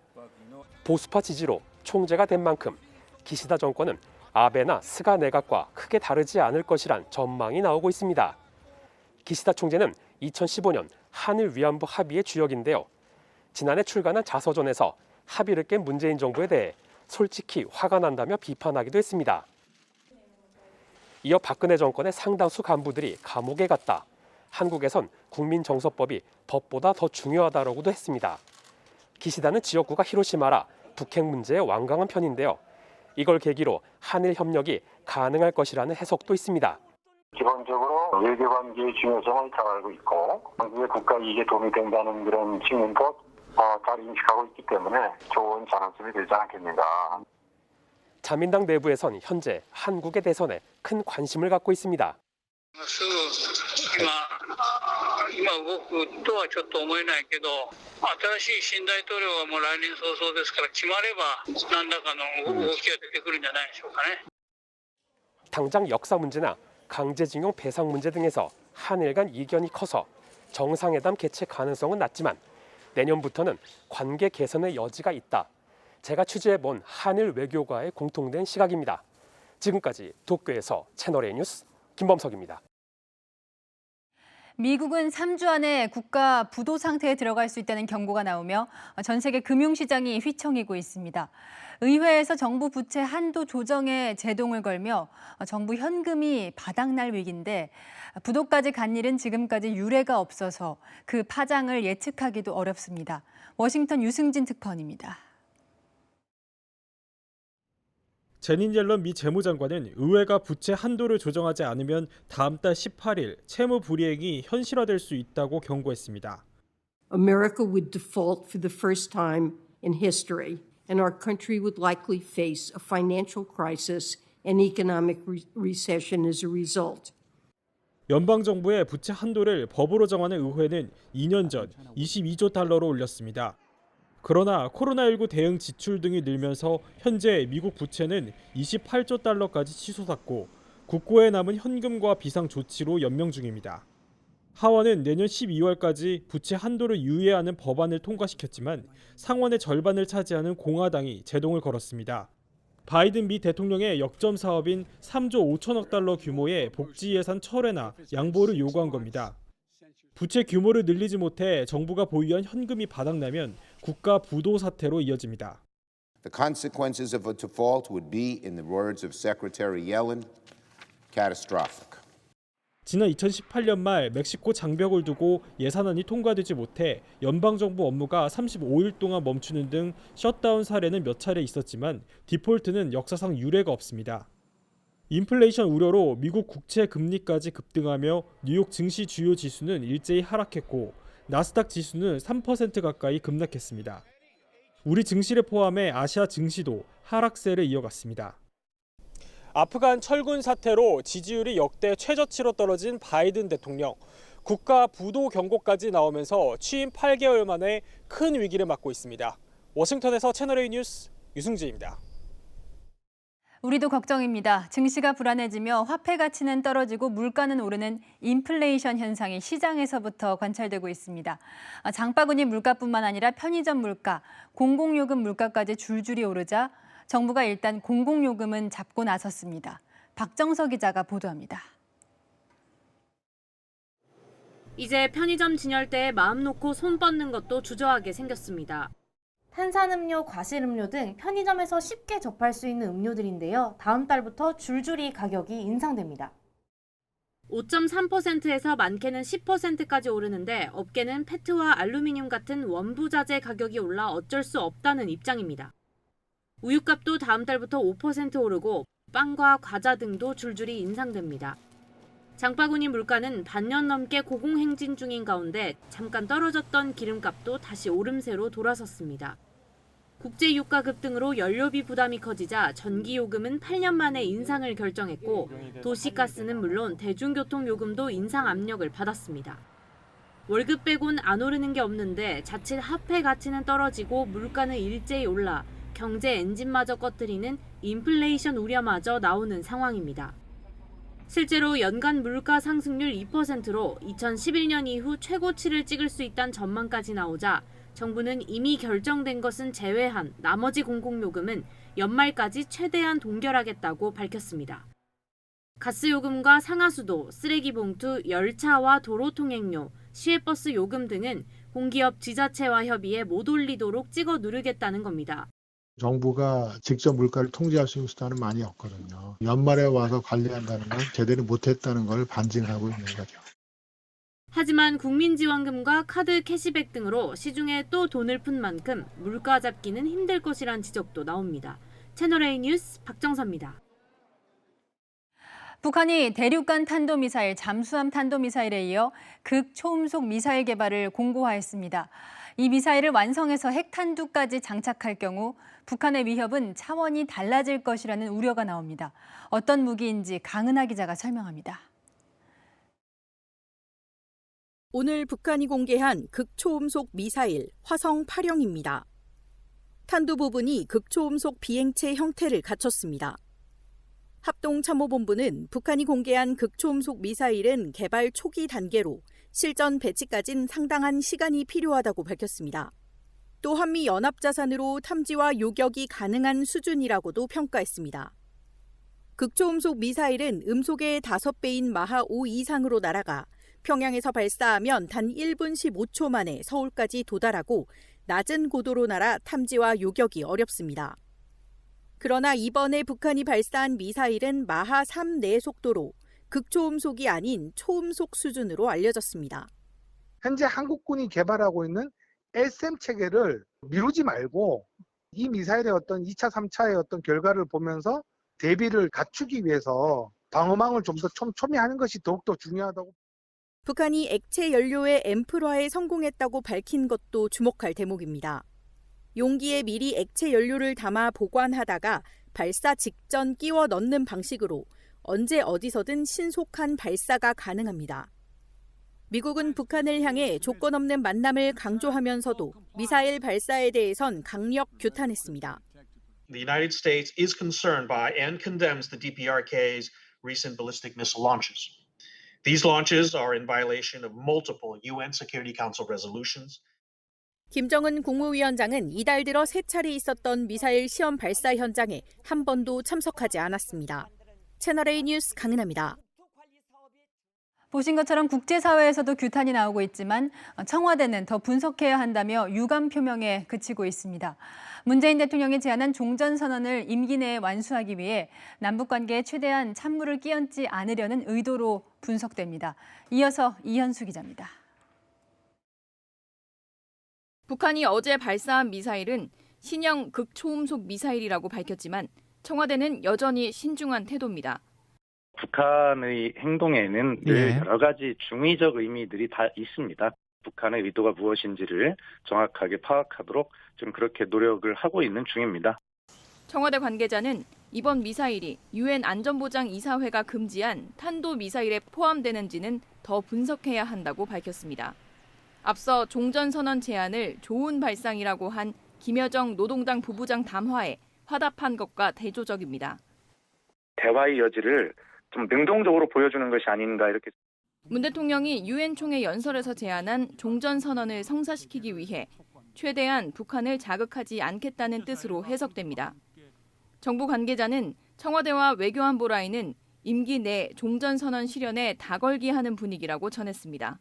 보수파 지지로 총재가 된 만큼 기시다 정권은 아베나 스가 내각과 크게 다르지 않을 것이란 전망이 나오고 있습니다. 기시다 총재는 2015년 한일 위안부 합의의 주역인데요. 지난해 출간한 자서전에서 합의를 깬 문재인 정부에 대해 솔직히 화가 난다며 비판하기도 했습니다. 이어 박근혜 정권의 상당수 간부들이 감옥에 갔다. 한국에선 국민정서법이 법보다 더 중요하다라고도 했습니다. 기시다는 지역구가 히로시마라 북핵 문제에 완강한 편인데요. 이걸 계기로 한일 협력이 가능할 것이라는 해석도 있습니다. 기본적으로 외교관계의 중요성을 잘 알고 있고 한국의 국가 이익에 도움이 된다는 그런 측면도 잘 인식하고 있기 때문에 좋은 전환점이 되지 않겠는가. 자민당 내부에선 현재 한국의 대선에 큰 관심을 갖고 있습니다. 今動くとはちょっと思えないけど、新しい新大統領はもう来年早々ですから決まれば何らかの動きが出てくるんじゃないでしょうかね。 당장 역사 문제나 강제징용 배상 문제 등에서 한일 간 이견이 커서 정상회담 개최 가능성은 낮지만 내년부터는 관계 개선의 여지가 있다. 제가 취재해본 한일 외교가의 공통된 시각입니다. 지금까지 도쿄에서 채널A 뉴스 김범석입니다. 미국은 3주 안에 국가 부도 상태에 들어갈 수 있다는 경고가 나오며 전 세계 금융시장이 휘청이고 있습니다. 의회에서 정부 부채 한도 조정에 제동을 걸며 정부 현금이 바닥날 위기인데 부도까지 간 일은 지금까지 유례가 없어서 그 파장을 예측하기도 어렵습니다. 워싱턴 유승진 특파원입니다. 제닛 옐런 미 재무장관은 의회가 부채 한도를 조정하지 않으면 다음 달 18일 채무 불이행이 현실화될 수 있다고 경고했습니다. America would default for the first time in history, and our country would likely face a financial crisis and economic recession as a result. 연방정부의 부채 한도를 법으로 정하는 의회는 2년 전 22조 달러로 올렸습니다. 그러나 코로나19 대응 지출 등이 늘면서 현재 미국 부채는 28조 달러까지 치솟았고 국고에 남은 현금과 비상 조치로 연명 중입니다. 하원은 내년 12월까지 부채 한도를 유예하는 법안을 통과시켰지만 상원의 절반을 차지하는 공화당이 제동을 걸었습니다. 바이든 미 대통령의 역점 사업인 3조 5천억 달러 규모의 복지 예산 철회나 양보를 요구한 겁니다. 부채 규모를 늘리지 못해 정부가 보유한 현금이 바닥나면 국가 부도 사태로 이어집니다. The consequences of a default would be, in the words of Secretary Yellen, catastrophic. 지난 2018년 말 멕시코 장벽을 두고 예산안이 통과되지 못해 연방정부 업무가 35일 동안 멈추는 등 셧다운 사례는 몇 차례 있었지만 디폴트는 역사상 유례가 없습니다. 인플레이션 우려로 미국 국채 금리까지 급등하며 뉴욕 증시 주요 지수는 일제히 하락했고 나스닥 지수는 3% 가까이 급락했습니다. 우리 증시를 포함해 아시아 증시도 하락세를 이어갔습니다. 아프간 철군 사태로 지지율이 역대 최저치로 떨어진 바이든 대통령. 국가 부도 경고까지 나오면서 취임 8개월 만에 큰 위기를 맞고 있습니다. 워싱턴에서 채널A 뉴스 유승재입니다. 우리도 걱정입니다. 증시가 불안해지며 화폐 가치는 떨어지고 물가는 오르는 인플레이션 현상이 시장에서부터 관찰되고 있습니다. 장바구니 물가뿐만 아니라 편의점 물가, 공공요금 물가까지 줄줄이 오르자 정부가 일단 공공요금은 잡고 나섰습니다. 박정석 기자가 보도합니다. 이제 편의점 진열대에 마음 놓고 손 뻗는 것도 주저하게 생겼습니다. 탄산음료, 과실음료 등 편의점에서 쉽게 접할 수 있는 음료들인데요. 다음 달부터 줄줄이 가격이 인상됩니다. 5.3%에서 많게는 10%까지 오르는데 업계는 페트와 알루미늄 같은 원부자재 가격이 올라 어쩔 수 없다는 입장입니다. 우유값도 다음 달부터 5% 오르고 빵과 과자 등도 줄줄이 인상됩니다. 장바구니 물가는 반년 넘게 고공행진 중인 가운데 잠깐 떨어졌던 기름값도 다시 오름세로 돌아섰습니다. 국제유가 급등으로 연료비 부담이 커지자 전기요금은 8년 만에 인상을 결정했고 도시가스는 물론 대중교통요금도 인상 압력을 받았습니다. 월급 빼곤 안 오르는 게 없는데 자칫 화폐 가치는 떨어지고 물가는 일제히 올라 경제 엔진마저 꺼뜨리는 인플레이션 우려마저 나오는 상황입니다. 실제로 연간 물가 상승률 2%로 2011년 이후 최고치를 찍을 수 있다는 전망까지 나오자 정부는 이미 결정된 것은 제외한 나머지 공공요금은 연말까지 최대한 동결하겠다고 밝혔습니다. 가스요금과 상하수도, 쓰레기 봉투, 열차와 도로통행료, 시외버스 요금 등은 공기업 지자체와 협의해 못 올리도록 찍어 누르겠다는 겁니다. 정부가 직접 물가를 통제할 수 있는 수단은 많이 없거든요. 연말에 와서 관리한다는 건 제대로 못했다는 걸 반증하고 있는 거죠. 하지만 국민지원금과 카드 캐시백 등으로 시중에 또 돈을 푼 만큼 물가 잡기는 힘들 것이란 지적도 나옵니다. 채널A 뉴스 박정서입니다. 북한이 대륙간 탄도미사일, 잠수함 탄도미사일에 이어 극초음속 미사일 개발을 공고화했습니다. 이 미사일을 완성해서 핵탄두까지 장착할 경우 북한의 위협은 차원이 달라질 것이라는 우려가 나옵니다. 어떤 무기인지 강은하 기자가 설명합니다. 오늘 북한이 공개한 극초음속 미사일 화성 8형입니다. 탄두 부분이 극초음속 비행체 형태를 갖췄습니다. 합동참모본부는 북한이 공개한 극초음속 미사일은 개발 초기 단계로 실전 배치까진 상당한 시간이 필요하다고 밝혔습니다. 또 한미 연합자산으로 탐지와 요격이 가능한 수준이라고도 평가했습니다. 극초음속 미사일은 음속의 5배인 마하 5 이상으로 날아가 평양에서 발사하면 단 1분 15초 만에 서울까지 도달하고 낮은 고도로 날아 탐지와 요격이 어렵습니다. 그러나 이번에 북한이 발사한 미사일은 마하 3 내 속도로 극초음속이 아닌 초음속 수준으로 알려졌습니다. 현재 한국군이 개발하고 있는 SM 체계를 미루지 말고 이 미사일의 어떤 2차, 3차의 어떤 결과를 보면서 대비를 갖추기 위해서 방어망을 좀 더 촘촘히 하는 것이 더욱더 중요하다고. 북한이 액체 연료의 앰플화에 성공했다고 밝힌 것도 주목할 대목입니다. 용기에 미리 액체 연료를 담아 보관하다가 발사 직전 끼워 넣는 방식으로 언제 어디서든 신속한 발사가 가능합니다. 미국은 북한을 향해 조건 없는 만남을 강조하면서도 미사일 발사에 대해선 강력 규탄했습니다. The United States is concerned by and condemns the DPRK's recent ballistic missile launches. These launches are in violation of multiple UN Security Council resolutions. 김정은 국무위원장은 이달 들어 3차례 있었던 미사일 시험 발사 현장에 한 번도 참석하지 않았습니다. 채널A 뉴스 강은하입니다. 보신 것처럼 국제사회에서도 규탄이 나오고 있지만 청와대는 더 분석해야 한다며 유감 표명에 그치고 있습니다. 문재인 대통령이 제안한 종전선언을 임기 내에 완수하기 위해 남북관계에 최대한 찬물을 끼얹지 않으려는 의도로 분석됩니다. 이어서 이현수 기자입니다. 북한이 어제 발사한 미사일은 신형 극초음속 미사일이라고 밝혔지만 청와대는 여전히 신중한 태도입니다. 북한의 행동에는 늘 여러 가지 중의적 의미들이 다 있습니다. 북한의 의도가 무엇인지를 정확하게 파악하도록 좀 그렇게 노력을 하고 있는 중입니다. 청와대 관계자는 이번 미사일이 유엔 안전보장이사회가 금지한 탄도미사일에 포함되는지는 더 분석해야 한다고 밝혔습니다. 앞서 종전선언 제안을 좋은 발상이라고 한 김여정 노동당 부부장 담화에 화답한 것과 대조적입니다. 대화의 여지를 좀 능동적으로 보여주는 것이 아닌가 이렇게. 문 대통령이 유엔 총회 연설에서 제안한 종전선언을 성사시키기 위해 최대한 북한을 자극하지 않겠다는 뜻으로 해석됩니다. 정부 관계자는 청와대와 외교안보 라인은 임기 내 종전선언 실현에 다걸기하는 분위기라고 전했습니다.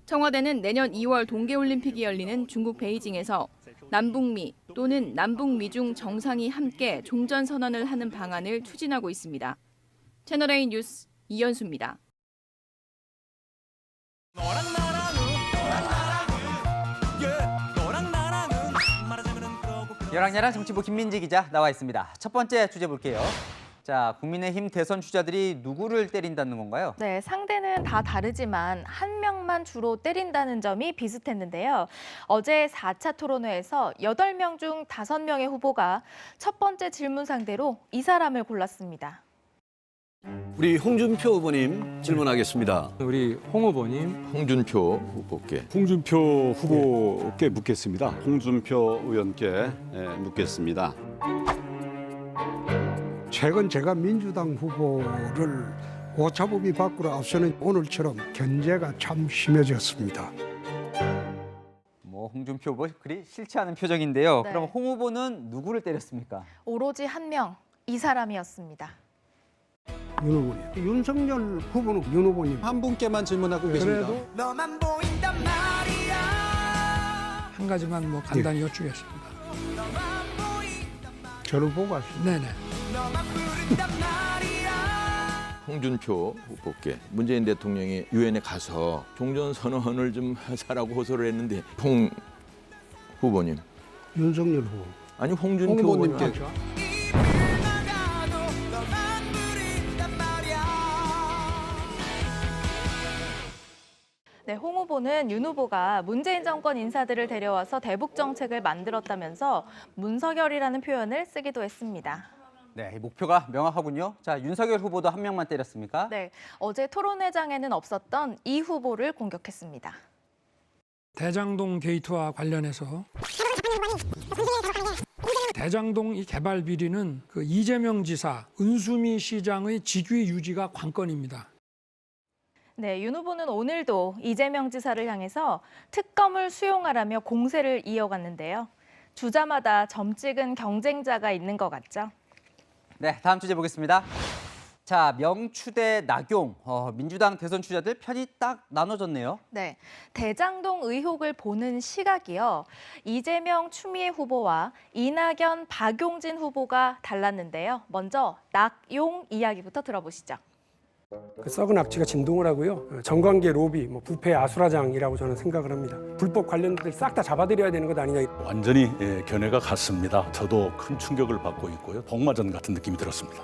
청와대는 내년 2월 동계올림픽이 열리는 중국 베이징에서 남북미 또는 남북미중 정상이 함께 종전선언을 하는 방안을 추진하고 있습니다. 채널A 뉴스 이현수입니다. 열악열한 정치부 김민지 기자 나와 있습니다. 첫 번째 주제 볼게요. 자, 국민의힘 대선 주자들이 누구를 때린다는 건가요? 네, 상대는 다 다르지만 한 명만 주로 때린다는 점이 비슷했는데요. 어제 4차 토론회에서 8명 중 5명의 후보가 첫 번째 질문 상대로 이 사람을 골랐습니다. 우리 홍준표 후보님 질문하겠습니다. 우리 홍 후보님. 홍준표 후보께. 홍준표 후보께 묻겠습니다. 홍준표 의원께 묻겠습니다. 최근 제가 민주당 후보를 오차범위 밖으로 앞서는 오늘처럼 견제가 참 심해졌습니다. 홍준표 후보 그리 싫지 않은 표정인데요. 네. 그럼 홍 후보는 누구를 때렸습니까? 오로지 한 명, 이 사람이었습니다. 윤 후보님. 윤석열 후보는 윤 후보님. 한 분께만 질문하고 계십니다. 그래도 너만 보인단 말이야. 한 가지만 간단히 여쭈겠습니다. 저를 보고 하시죠. 네네. 홍준표 후보께 문재인 대통령이 유엔에 가서 종전선언을 좀 하자라고 호소를 했는데 홍 후보님. 윤석열 후보. 아니 홍준표 후보님께. 네, 홍 후보는 윤 후보가 문재인 정권 인사들을 데려와서 대북 정책을 만들었다면서 문서결이라는 표현을 쓰기도 했습니다. 네, 목표가 명확하군요. 자, 윤석열 후보도 한 명만 때렸습니까? 네, 어제 토론회장에는 없었던 이 후보를 공격했습니다. 대장동 게이트와 관련해서 대장동 이 개발 비리는 그 이재명 지사, 은수미 시장의 직위 유지가 관건입니다. 네, 윤 후보는 오늘도 이재명 지사를 향해서 특검을 수용하라며 공세를 이어갔는데요. 주자마다 점 찍은 경쟁자가 있는 것 같죠? 네, 다음 주제 보겠습니다. 자, 명추 대 낙용, 민주당 대선 주자들 편이 딱 나눠졌네요. 네, 대장동 의혹을 보는 시각이요. 이재명, 추미애 후보와 이낙연, 박용진 후보가 달랐는데요. 먼저 낙용 이야기부터 들어보시죠. 그 썩은 악취가 진동을 하고요. 정관계 로비, 부패 아수라장이라고 저는 생각을 합니다. 불법 관련들 싹 다 잡아들여야 되는 것 아니냐. 완전히 견해가 같습니다. 저도 큰 충격을 받고 있고요. 복마전 같은 느낌이 들었습니다.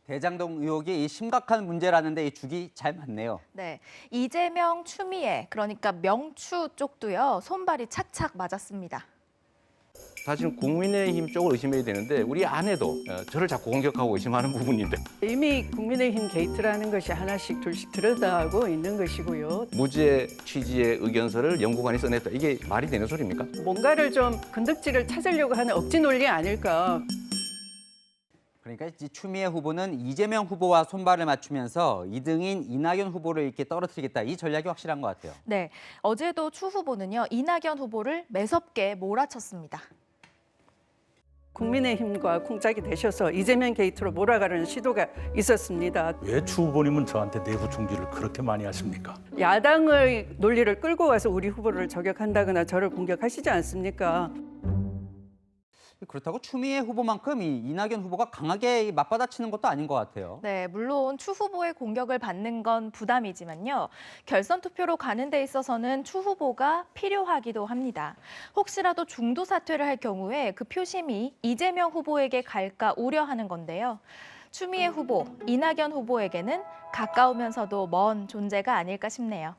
대장동 의혹이 심각한 문제라는데 이 죽이 잘 맞네요. 네, 이재명, 추미애, 그러니까 명추 쪽도요. 손발이 착착 맞았습니다. 사실은 국민의힘 쪽을 의심해야 되는데 우리 아내도 저를 자꾸 공격하고 의심하는 부분인데 이미 국민의힘 게이트라는 것이 하나씩 둘씩 들여다보고 있는 것이고요. 무죄 취지의 의견서를 연구관이 써냈다. 이게 말이 되는 소리입니까? 뭔가를 좀 건덕지를 찾으려고 하는 억지 논리 아닐까. 그러니까 이 추미애 후보는 이재명 후보와 손발을 맞추면서 2등인 이낙연 후보를 이렇게 떨어뜨리겠다. 이 전략이 확실한 것 같아요. 네, 어제도 추 후보는요. 이낙연 후보를 매섭게 몰아쳤습니다. 국민의힘과 쿵짝이 되셔서 이재명 게이트로 몰아가려는 시도가 있었습니다. 왜 추 후보님은 저한테 내부 총질을 그렇게 많이 하십니까? 야당의 논리를 끌고 와서 우리 후보를 저격한다거나 저를 공격하시지 않습니까? 그렇다고 추미애 후보만큼 이 이낙연 후보가 강하게 맞받아치는 것도 아닌 것 같아요. 네, 물론 추 후보의 공격을 받는 건 부담이지만요. 결선 투표로 가는 데 있어서는 추 후보가 필요하기도 합니다. 혹시라도 중도 사퇴를 할 경우에 그 표심이 이재명 후보에게 갈까 우려하는 건데요. 추미애 후보, 이낙연 후보에게는 가까우면서도 먼 존재가 아닐까 싶네요.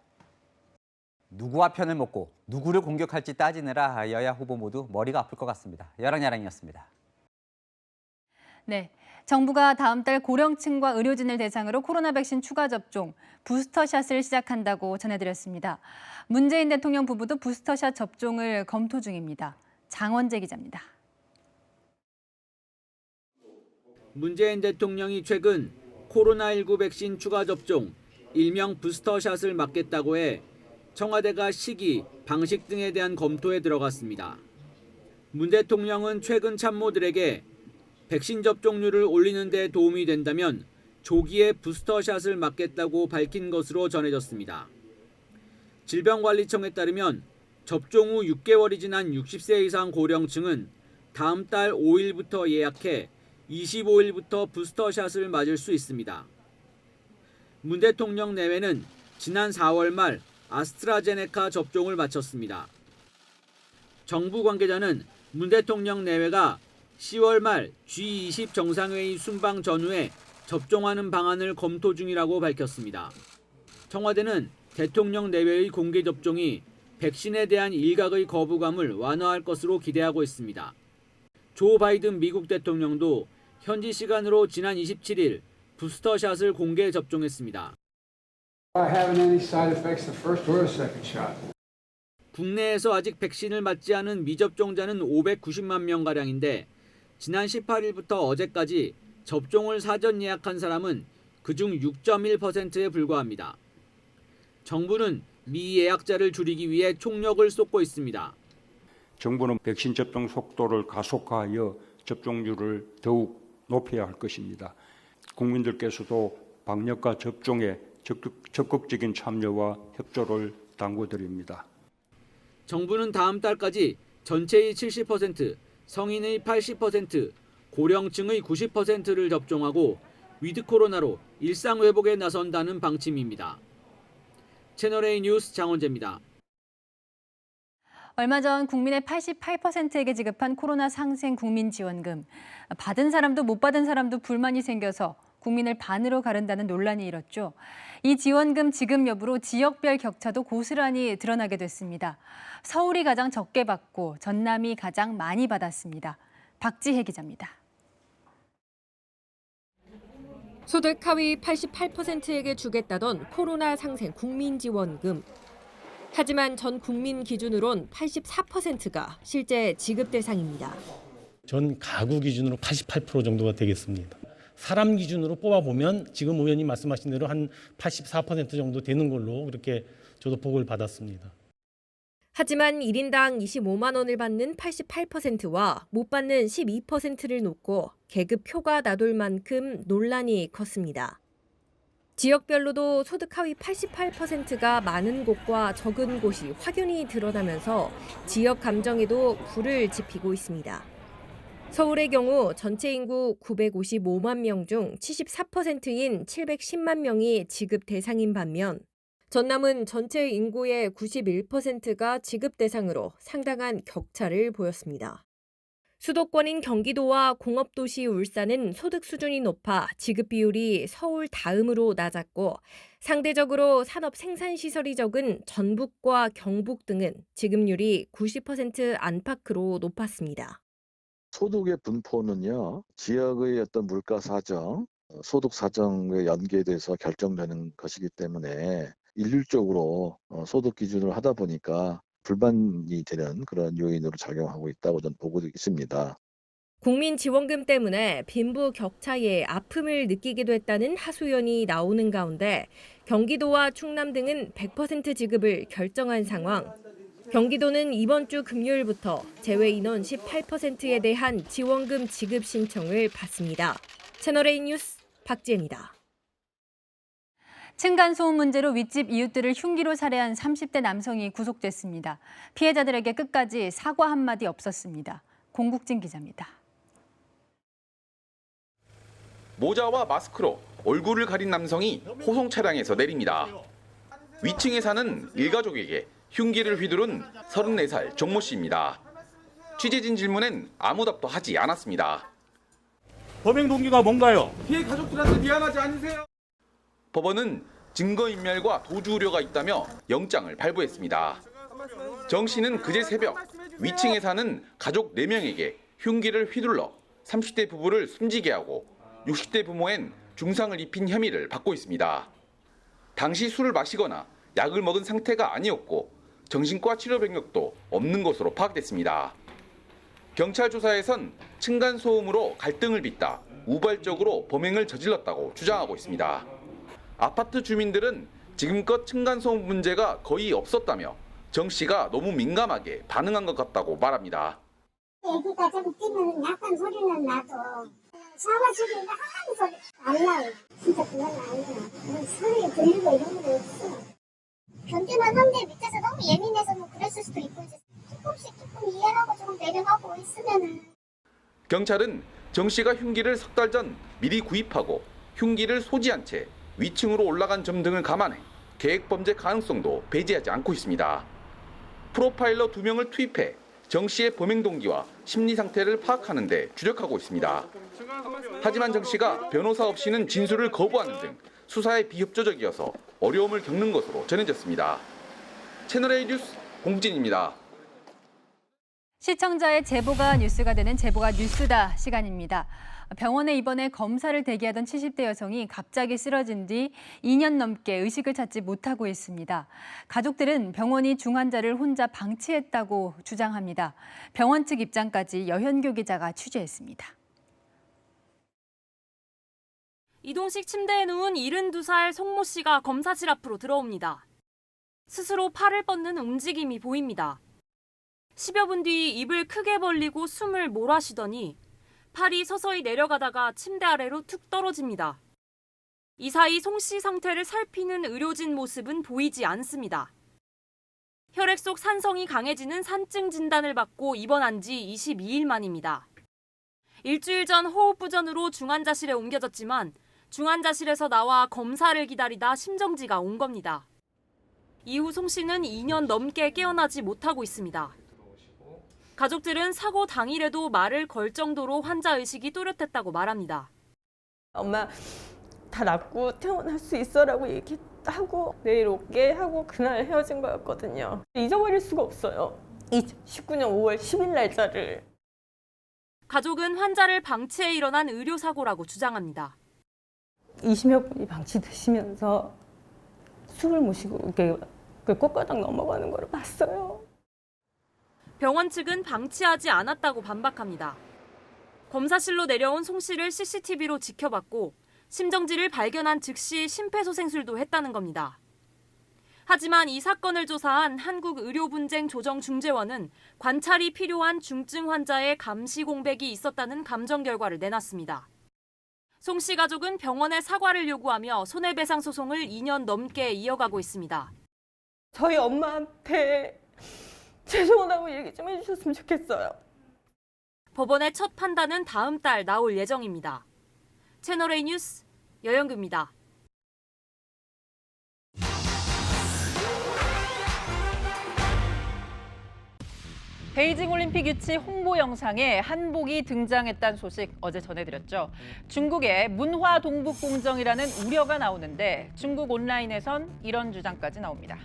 누구와 편을 먹고 누구를 공격할지 따지느라 여야 후보 모두 머리가 아플 것 같습니다. 야랑야랑이었습니다. 네, 정부가 다음 달 고령층과 의료진을 대상으로 코로나 백신 추가 접종, 부스터샷을 시작한다고 전해드렸습니다. 문재인 대통령 부부도 부스터샷 접종을 검토 중입니다. 장원재 기자입니다. 문재인 대통령이 최근 코로나19 백신 추가 접종, 일명 부스터샷을 맞겠다고 해 청와대가 시기, 방식 등에 대한 검토에 들어갔습니다. 문 대통령은 최근 참모들에게 백신 접종률을 올리는 데 도움이 된다면 조기에 부스터샷을 맞겠다고 밝힌 것으로 전해졌습니다. 질병관리청에 따르면 접종 후 6개월이 지난 60세 이상 고령층은 다음 달 5일부터 예약해 25일부터 부스터샷을 맞을 수 있습니다. 문 대통령 내외는 지난 4월 말 아스트라제네카 접종을 마쳤습니다. 정부 관계자는 문 대통령 내외가 10월 말 G20 정상회의 순방 전후에 접종하는 방안을 검토 중이라고 밝혔습니다. 청와대는 대통령 내외의 공개 접종이 백신에 대한 일각의 거부감을 완화할 것으로 기대하고 있습니다. 조 바이든 미국 대통령도 현지 시간으로 지난 27일 부스터샷을 공개 접종했습니다. 국내에서 아직 백신을 맞지 않은 미접종자는 590만 명가량인데 지난 18일부터 어제까지 접종을 사전 예약한 사람은 그중 6.1%에 불과합니다. 정부는 미예약자를 줄이기 위해 총력을 쏟고 있습니다. 정부는 백신 접종 속도를 가속화하여 접종률을 더욱 높여야 할 것입니다. 국민들께서도 방역과 접종에 적극적인 참여와 협조를 당부드립니다. 정부는 다음 달까지 전체의 70%, 성인의 80%, 고령층의 90%를 접종하고 위드 코로나로 일상 회복에 나선다는 방침입니다. 채널A 뉴스 장원재입니다. 얼마 전 국민의 88%에게 지급한 코로나 상생 국민지원금. 받은 사람도 못 받은 사람도 불만이 생겨서 국민을 반으로 가른다는 논란이 일었죠. 이 지원금 지급 여부로 지역별 격차도 고스란히 드러나게 됐습니다. 서울이 가장 적게 받고 전남이 가장 많이 받았습니다. 박지혜 기자입니다. 소득 하위 88%에게 주겠다던 코로나 상생 국민지원금. 하지만 전 국민 기준으론 84%가 실제 지급 대상입니다. 전 가구 기준으로 88% 정도가 되겠습니다. 사람 기준으로 뽑아보면 지금 의원님 말씀하신 대로 한 84% 정도 되는 걸로 그렇게 저도 보고를 받았습니다. 하지만 1인당 25만 원을 받는 88%와 못 받는 12%를 놓고 계급표가 나돌 만큼 논란이 컸습니다. 지역별로도 소득 하위 88%가 많은 곳과 적은 곳이 확연히 드러나면서 지역 감정에도 불을 지피고 있습니다. 서울의 경우 전체 인구 955만 명 중 74%인 710만 명이 지급 대상인 반면 전남은 전체 인구의 91%가 지급 대상으로 상당한 격차를 보였습니다. 수도권인 경기도와 공업도시 울산은 소득 수준이 높아 지급 비율이 서울 다음으로 낮았고 상대적으로 산업 생산시설이 적은 전북과 경북 등은 지급률이 90% 안팎으로 높았습니다. 소득의 분포는요, 지역의 어떤 물가 사정, 소득 사정에 연계돼서 결정되는 것이기 때문에 일률적으로 소득 기준을 하다 보니까 불만이 되는 그런 요인으로 작용하고 있다고 저는 보고 있습니다. 국민지원금 때문에 빈부 격차에 아픔을 느끼기도 했다는 하소연이 나오는 가운데 경기도와 충남 등은 100% 지급을 결정한 상황. 경기도는 이번 주 금요일부터 제외 인원 18%에 대한 지원금 지급 신청을 받습니다. 채널A 뉴스 박지혜입니다. 층간소음 문제로 윗집 이웃들을 흉기로 살해한 30대 남성이 구속됐습니다. 피해자들에게 끝까지 사과 한마디 없었습니다. 공국진 기자입니다. 모자와 마스크로 얼굴을 가린 남성이 호송 차량에서 내립니다. 위층에 사는 일가족에게 흉기를 휘두른 34살 정모 씨입니다. 취재진 질문엔 아무 답도 하지 않았습니다. 범행 동기가 뭔가요? 피해 가족들한테 미안하지 않으세요? 법원은 증거인멸과 도주 우려가 있다며 영장을 발부했습니다. 정 씨는 그제 새벽 위층에 사는 가족 4명에게 흉기를 휘둘러 30대 부부를 숨지게 하고 60대 부모엔 중상을 입힌 혐의를 받고 있습니다. 당시 술을 마시거나 약을 먹은 상태가 아니었고 정신과 치료 병력도 없는 것으로 파악됐습니다. 경찰 조사에선 층간소음으로 갈등을 빚다 우발적으로 범행을 저질렀다고 주장하고 있습니다. 아파트 주민들은 지금껏 층간소음 문제가 거의 없었다며 정 씨가 너무 민감하게 반응한 것 같다고 말합니다. 애기가 좀 뛰면 약간 소리는 나도 샤워 소리가 한 소리 안 나요. 진짜 그건 아니야. 소리 들리고 이런 거 없어. 견디만 한데 밑에서 너무 예민해서 뭐 그랬을 수도 있고 이제 조금 이해하고 좀 내려가고 있으면은. 경찰은 정 씨가 흉기를 석 달 전 미리 구입하고 흉기를 소지한 채 위층으로 올라간 점 등을 감안해 계획 범죄 가능성도 배제하지 않고 있습니다. 프로파일러 2명을 투입해 정 씨의 범행 동기와 심리 상태를 파악하는 데 주력하고 있습니다. 하지만 정 씨가 변호사 없이는 진술을 거부하는 등 수사에 비협조적이어서 어려움을 겪는 것으로 전해졌습니다. 채널A 뉴스 공진입니다. 시청자의 제보가 뉴스가 되는 제보가 뉴스다 시간입니다. 병원에 입원해 검사를 대기하던 70대 여성이 갑자기 쓰러진 뒤 2년 넘게 의식을 찾지 못하고 있습니다. 가족들은 병원이 중환자를 혼자 방치했다고 주장합니다. 병원 측 입장까지 여현교 기자가 취재했습니다. 이동식 침대에 누운 72살 송모 씨가 검사실 앞으로 들어옵니다. 스스로 팔을 뻗는 움직임이 보입니다. 10여 분 뒤 입을 크게 벌리고 숨을 몰아쉬더니 팔이 서서히 내려가다가 침대 아래로 툭 떨어집니다. 이 사이 송 씨 상태를 살피는 의료진 모습은 보이지 않습니다. 혈액 속 산성이 강해지는 산증 진단을 받고 입원한 지 22일 만입니다. 일주일 전 호흡부전으로 중환자실에 옮겨졌지만 중환자실에서 나와 검사를 기다리다 심정지가 온 겁니다. 이후 송 씨는 2년 넘게 깨어나지 못하고 있습니다. 가족들은 사고 당일에도 말을 걸 정도로 환자의식이 또렷했다고 말합니다. 엄마 다 낫고 퇴원할 수 있어라고 얘기하고 내일 올게 하고 그날 헤어진 거였거든요. 잊어버릴 수가 없어요. 2019년 5월 10일 날짜를. 가족은 환자를 방치해 일어난 의료사고라고 주장합니다. 20여 분이 방치되시면서 숨을 못 쉬고 이렇게 꼴가닥 넘어가는 걸 봤어요. 병원 측은 방치하지 않았다고 반박합니다. 검사실로 내려온 송 씨를 CCTV로 지켜봤고 심정지를 발견한 즉시 심폐소생술도 했다는 겁니다. 하지만 이 사건을 조사한 한국의료분쟁조정중재원은 관찰이 필요한 중증 환자의 감시 공백이 있었다는 감정 결과를 내놨습니다. 송 씨 가족은 병원에 사과를 요구하며 손해배상 소송을 2년 넘게 이어가고 있습니다. 저희 엄마한테 죄송하다고 얘기 좀 해주셨으면 좋겠어요. 법원의 첫 판단은 다음 달 나올 예정입니다. 채널A 뉴스 여영규입니다. 베이징 올림픽 유치 홍보 영상에 한복이 등장했다는 소식 어제 전해드렸죠. 중국의 문화 동북 공정이라는 우려가 나오는데 중국 온라인에선 이런 주장까지 나옵니다.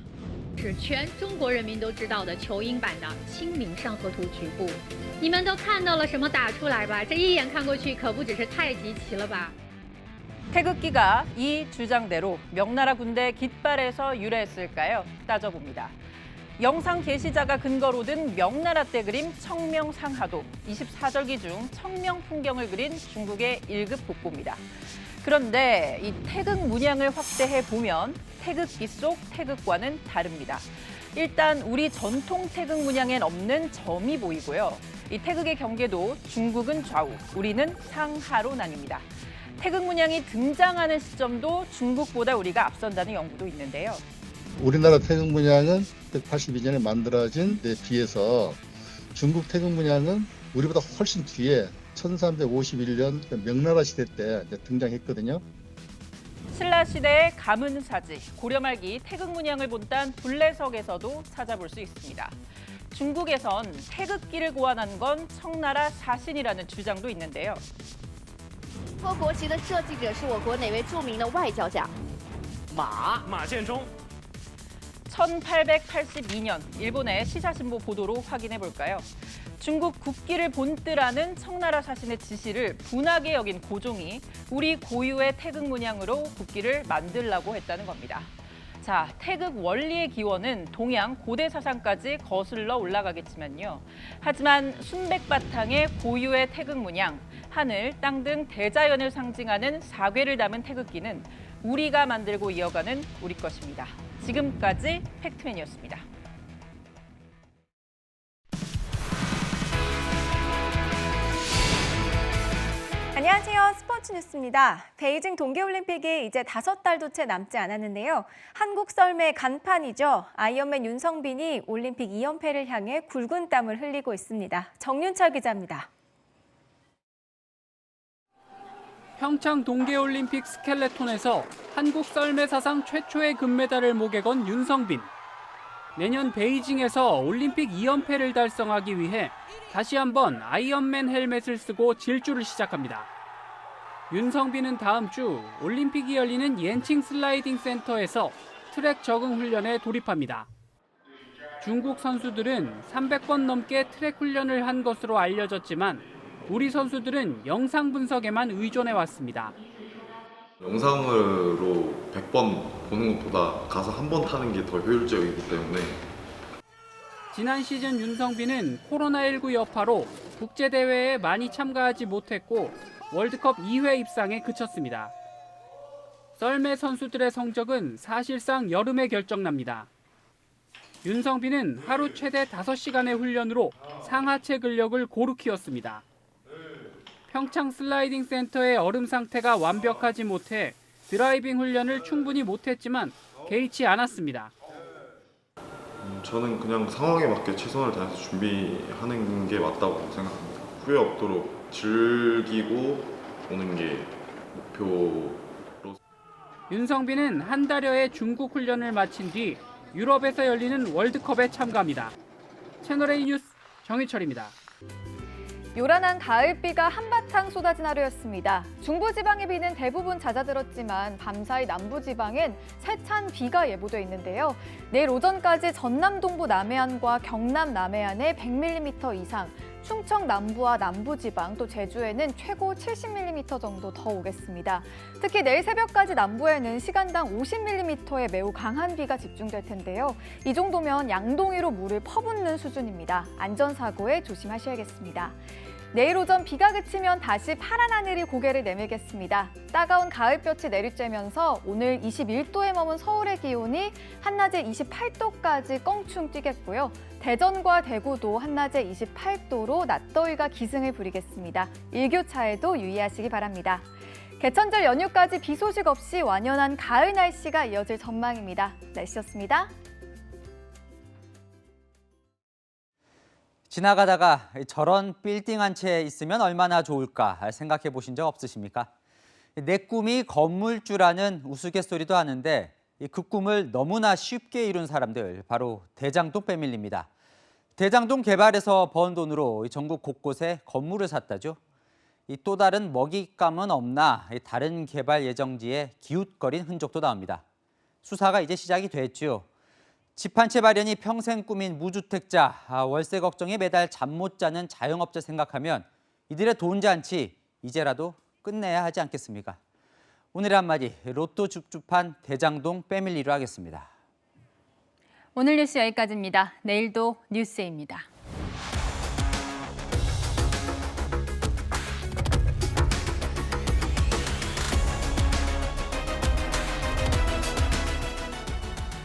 是全中国人民都知道的球英版的《清明上河图》局部，你们都看到了什么？打出来吧！这一眼看过去，可不只是太极旗了吧？ 태극기가 이 주장대로 명나라 군대 깃발에서 유래했을까요? 따져봅니다. 영상 게시자가 근거로 든 명나라 때 그림 청명상하도, 24절기 중 청명 풍경을 그린 중국의 1급 국보입니다. 그런데 이 태극 문양을 확대해 보면 태극기 속 태극과는 다릅니다. 일단 우리 전통 태극 문양엔 없는 점이 보이고요. 이 태극의 경계도 중국은 좌우, 우리는 상하로 나뉩니다. 태극 문양이 등장하는 시점도 중국보다 우리가 앞선다는 연구도 있는데요. 우리나라 태극 문양은 182년에 만들어진 데 비해서 중국 태극 문양은 우리보다 훨씬 뒤에 1351년 명나라 시대 때 등장했거든요. 신라 시대의 가문사지, 고려 말기 태극 문양을 본딴 불레석에서도 찾아볼 수 있습니다. 중국에선 태극기를 고안한 건 청나라 사신이라는 주장도 있는데요. 中国国旗的设计者是我国哪位著名的外交家？马建忠。 1882년 일본의 시사신보 보도로 확인해 볼까요? 중국 국기를 본뜨라는 청나라 사신의 지시를 분하게 여긴 고종이 우리 고유의 태극 문양으로 국기를 만들라고 했다는 겁니다. 자, 태극 원리의 기원은 동양 고대 사상까지 거슬러 올라가겠지만요. 하지만 순백 바탕의 고유의 태극 문양, 하늘, 땅 등 대자연을 상징하는 사괴를 담은 태극기는 우리가 만들고 이어가는 우리 것입니다. 지금까지 팩트맨이었습니다. 안녕하세요. 스포츠 뉴스입니다. 베이징 동계올림픽이 이제 5달도 채 남지 않았는데요. 한국 썰매 간판이죠. 아이언맨 윤성빈이 올림픽 2연패를 향해 굵은 땀을 흘리고 있습니다. 정윤철 기자입니다. 평창 동계올림픽 스켈레톤에서 한국 썰매 사상 최초의 금메달을 목에 건 윤성빈. 내년 베이징에서 올림픽 2연패를 달성하기 위해 다시 한번 아이언맨 헬멧을 쓰고 질주를 시작합니다. 윤성빈은 다음 주 올림픽이 열리는 옌칭 슬라이딩 센터에서 트랙 적응 훈련에 돌입합니다. 중국 선수들은 300번 넘게 트랙 훈련을 한 것으로 알려졌지만 우리 선수들은 영상 분석에만 의존해 왔습니다. 영상으로 100번 보는 것보다 가서 한 번 타는 게 더 효율적이기 때문에. 지난 시즌 윤성빈은 코로나19 여파로 국제대회에 많이 참가하지 못했고 월드컵 2회 입상에 그쳤습니다. 썰매 선수들의 성적은 사실상 여름에 결정납니다. 윤성빈은 하루 최대 5시간의 훈련으로 상하체 근력을 고루 키웠습니다. 평창 슬라이딩 센터의 얼음 상태가 완벽하지 못해 드라이빙 훈련을 충분히 못했지만 개의치 않았습니다. 저는 그냥 상황에 맞게 최선을 다해서 준비하는 게 맞다고 생각합니다. 후회 없도록 즐기고 오는 게 목표로. 윤성빈은 한 달여의 중국 훈련을 마친 뒤 유럽에서 열리는 월드컵에 참가합니다. 채널A 뉴스 정희철입니다. 요란한 가을비가 한바탕 쏟아진 하루였습니다. 중부지방의 비는 대부분 잦아들었지만 밤사이 남부지방엔 세찬 비가 예보돼 있는데요. 내일 오전까지 전남 동부 남해안과 경남 남해안에 100mm 이상, 충청 남부와 남부지방 또 제주에는 최고 70mm 정도 더 오겠습니다. 특히 내일 새벽까지 남부에는 시간당 50mm의 매우 강한 비가 집중될 텐데요. 이 정도면 양동이로 물을 퍼붓는 수준입니다. 안전사고에 조심하셔야겠습니다. 내일 오전 비가 그치면 다시 파란 하늘이 고개를 내밀겠습니다. 따가운 가을볕이 내리쬐면서 오늘 21도에 머문 서울의 기온이 한낮에 28도까지 껑충 뛰겠고요. 대전과 대구도 한낮에 28도로 낮더위가 기승을 부리겠습니다. 일교차에도 유의하시기 바랍니다. 개천절 연휴까지 비 소식 없이 완연한 가을 날씨가 이어질 전망입니다. 날씨였습니다. 지나가다가 저런 빌딩 한 채 있으면 얼마나 좋을까 생각해 보신 적 없으십니까? 내 꿈이 건물주라는 우스갯소리도 하는데 그 꿈을 너무나 쉽게 이룬 사람들, 바로 대장동 패밀리입니다. 대장동 개발에서 번 돈으로 전국 곳곳에 건물을 샀다죠. 또 다른 먹잇감은 없나 다른 개발 예정지에 기웃거린 흔적도 나옵니다. 수사가 이제 시작이 됐죠. 집 한 채 마련이 평생 꿈인 무주택자, 월세 걱정에 매달 잠 못 자는 자영업자 생각하면 이들의 돈잔치 이제라도 끝내야 하지 않겠습니까? 오늘의 한마디, 로또 줍줍한 대장동 패밀리로 하겠습니다. 오늘 뉴스 여기까지입니다. 내일도 뉴스입니다.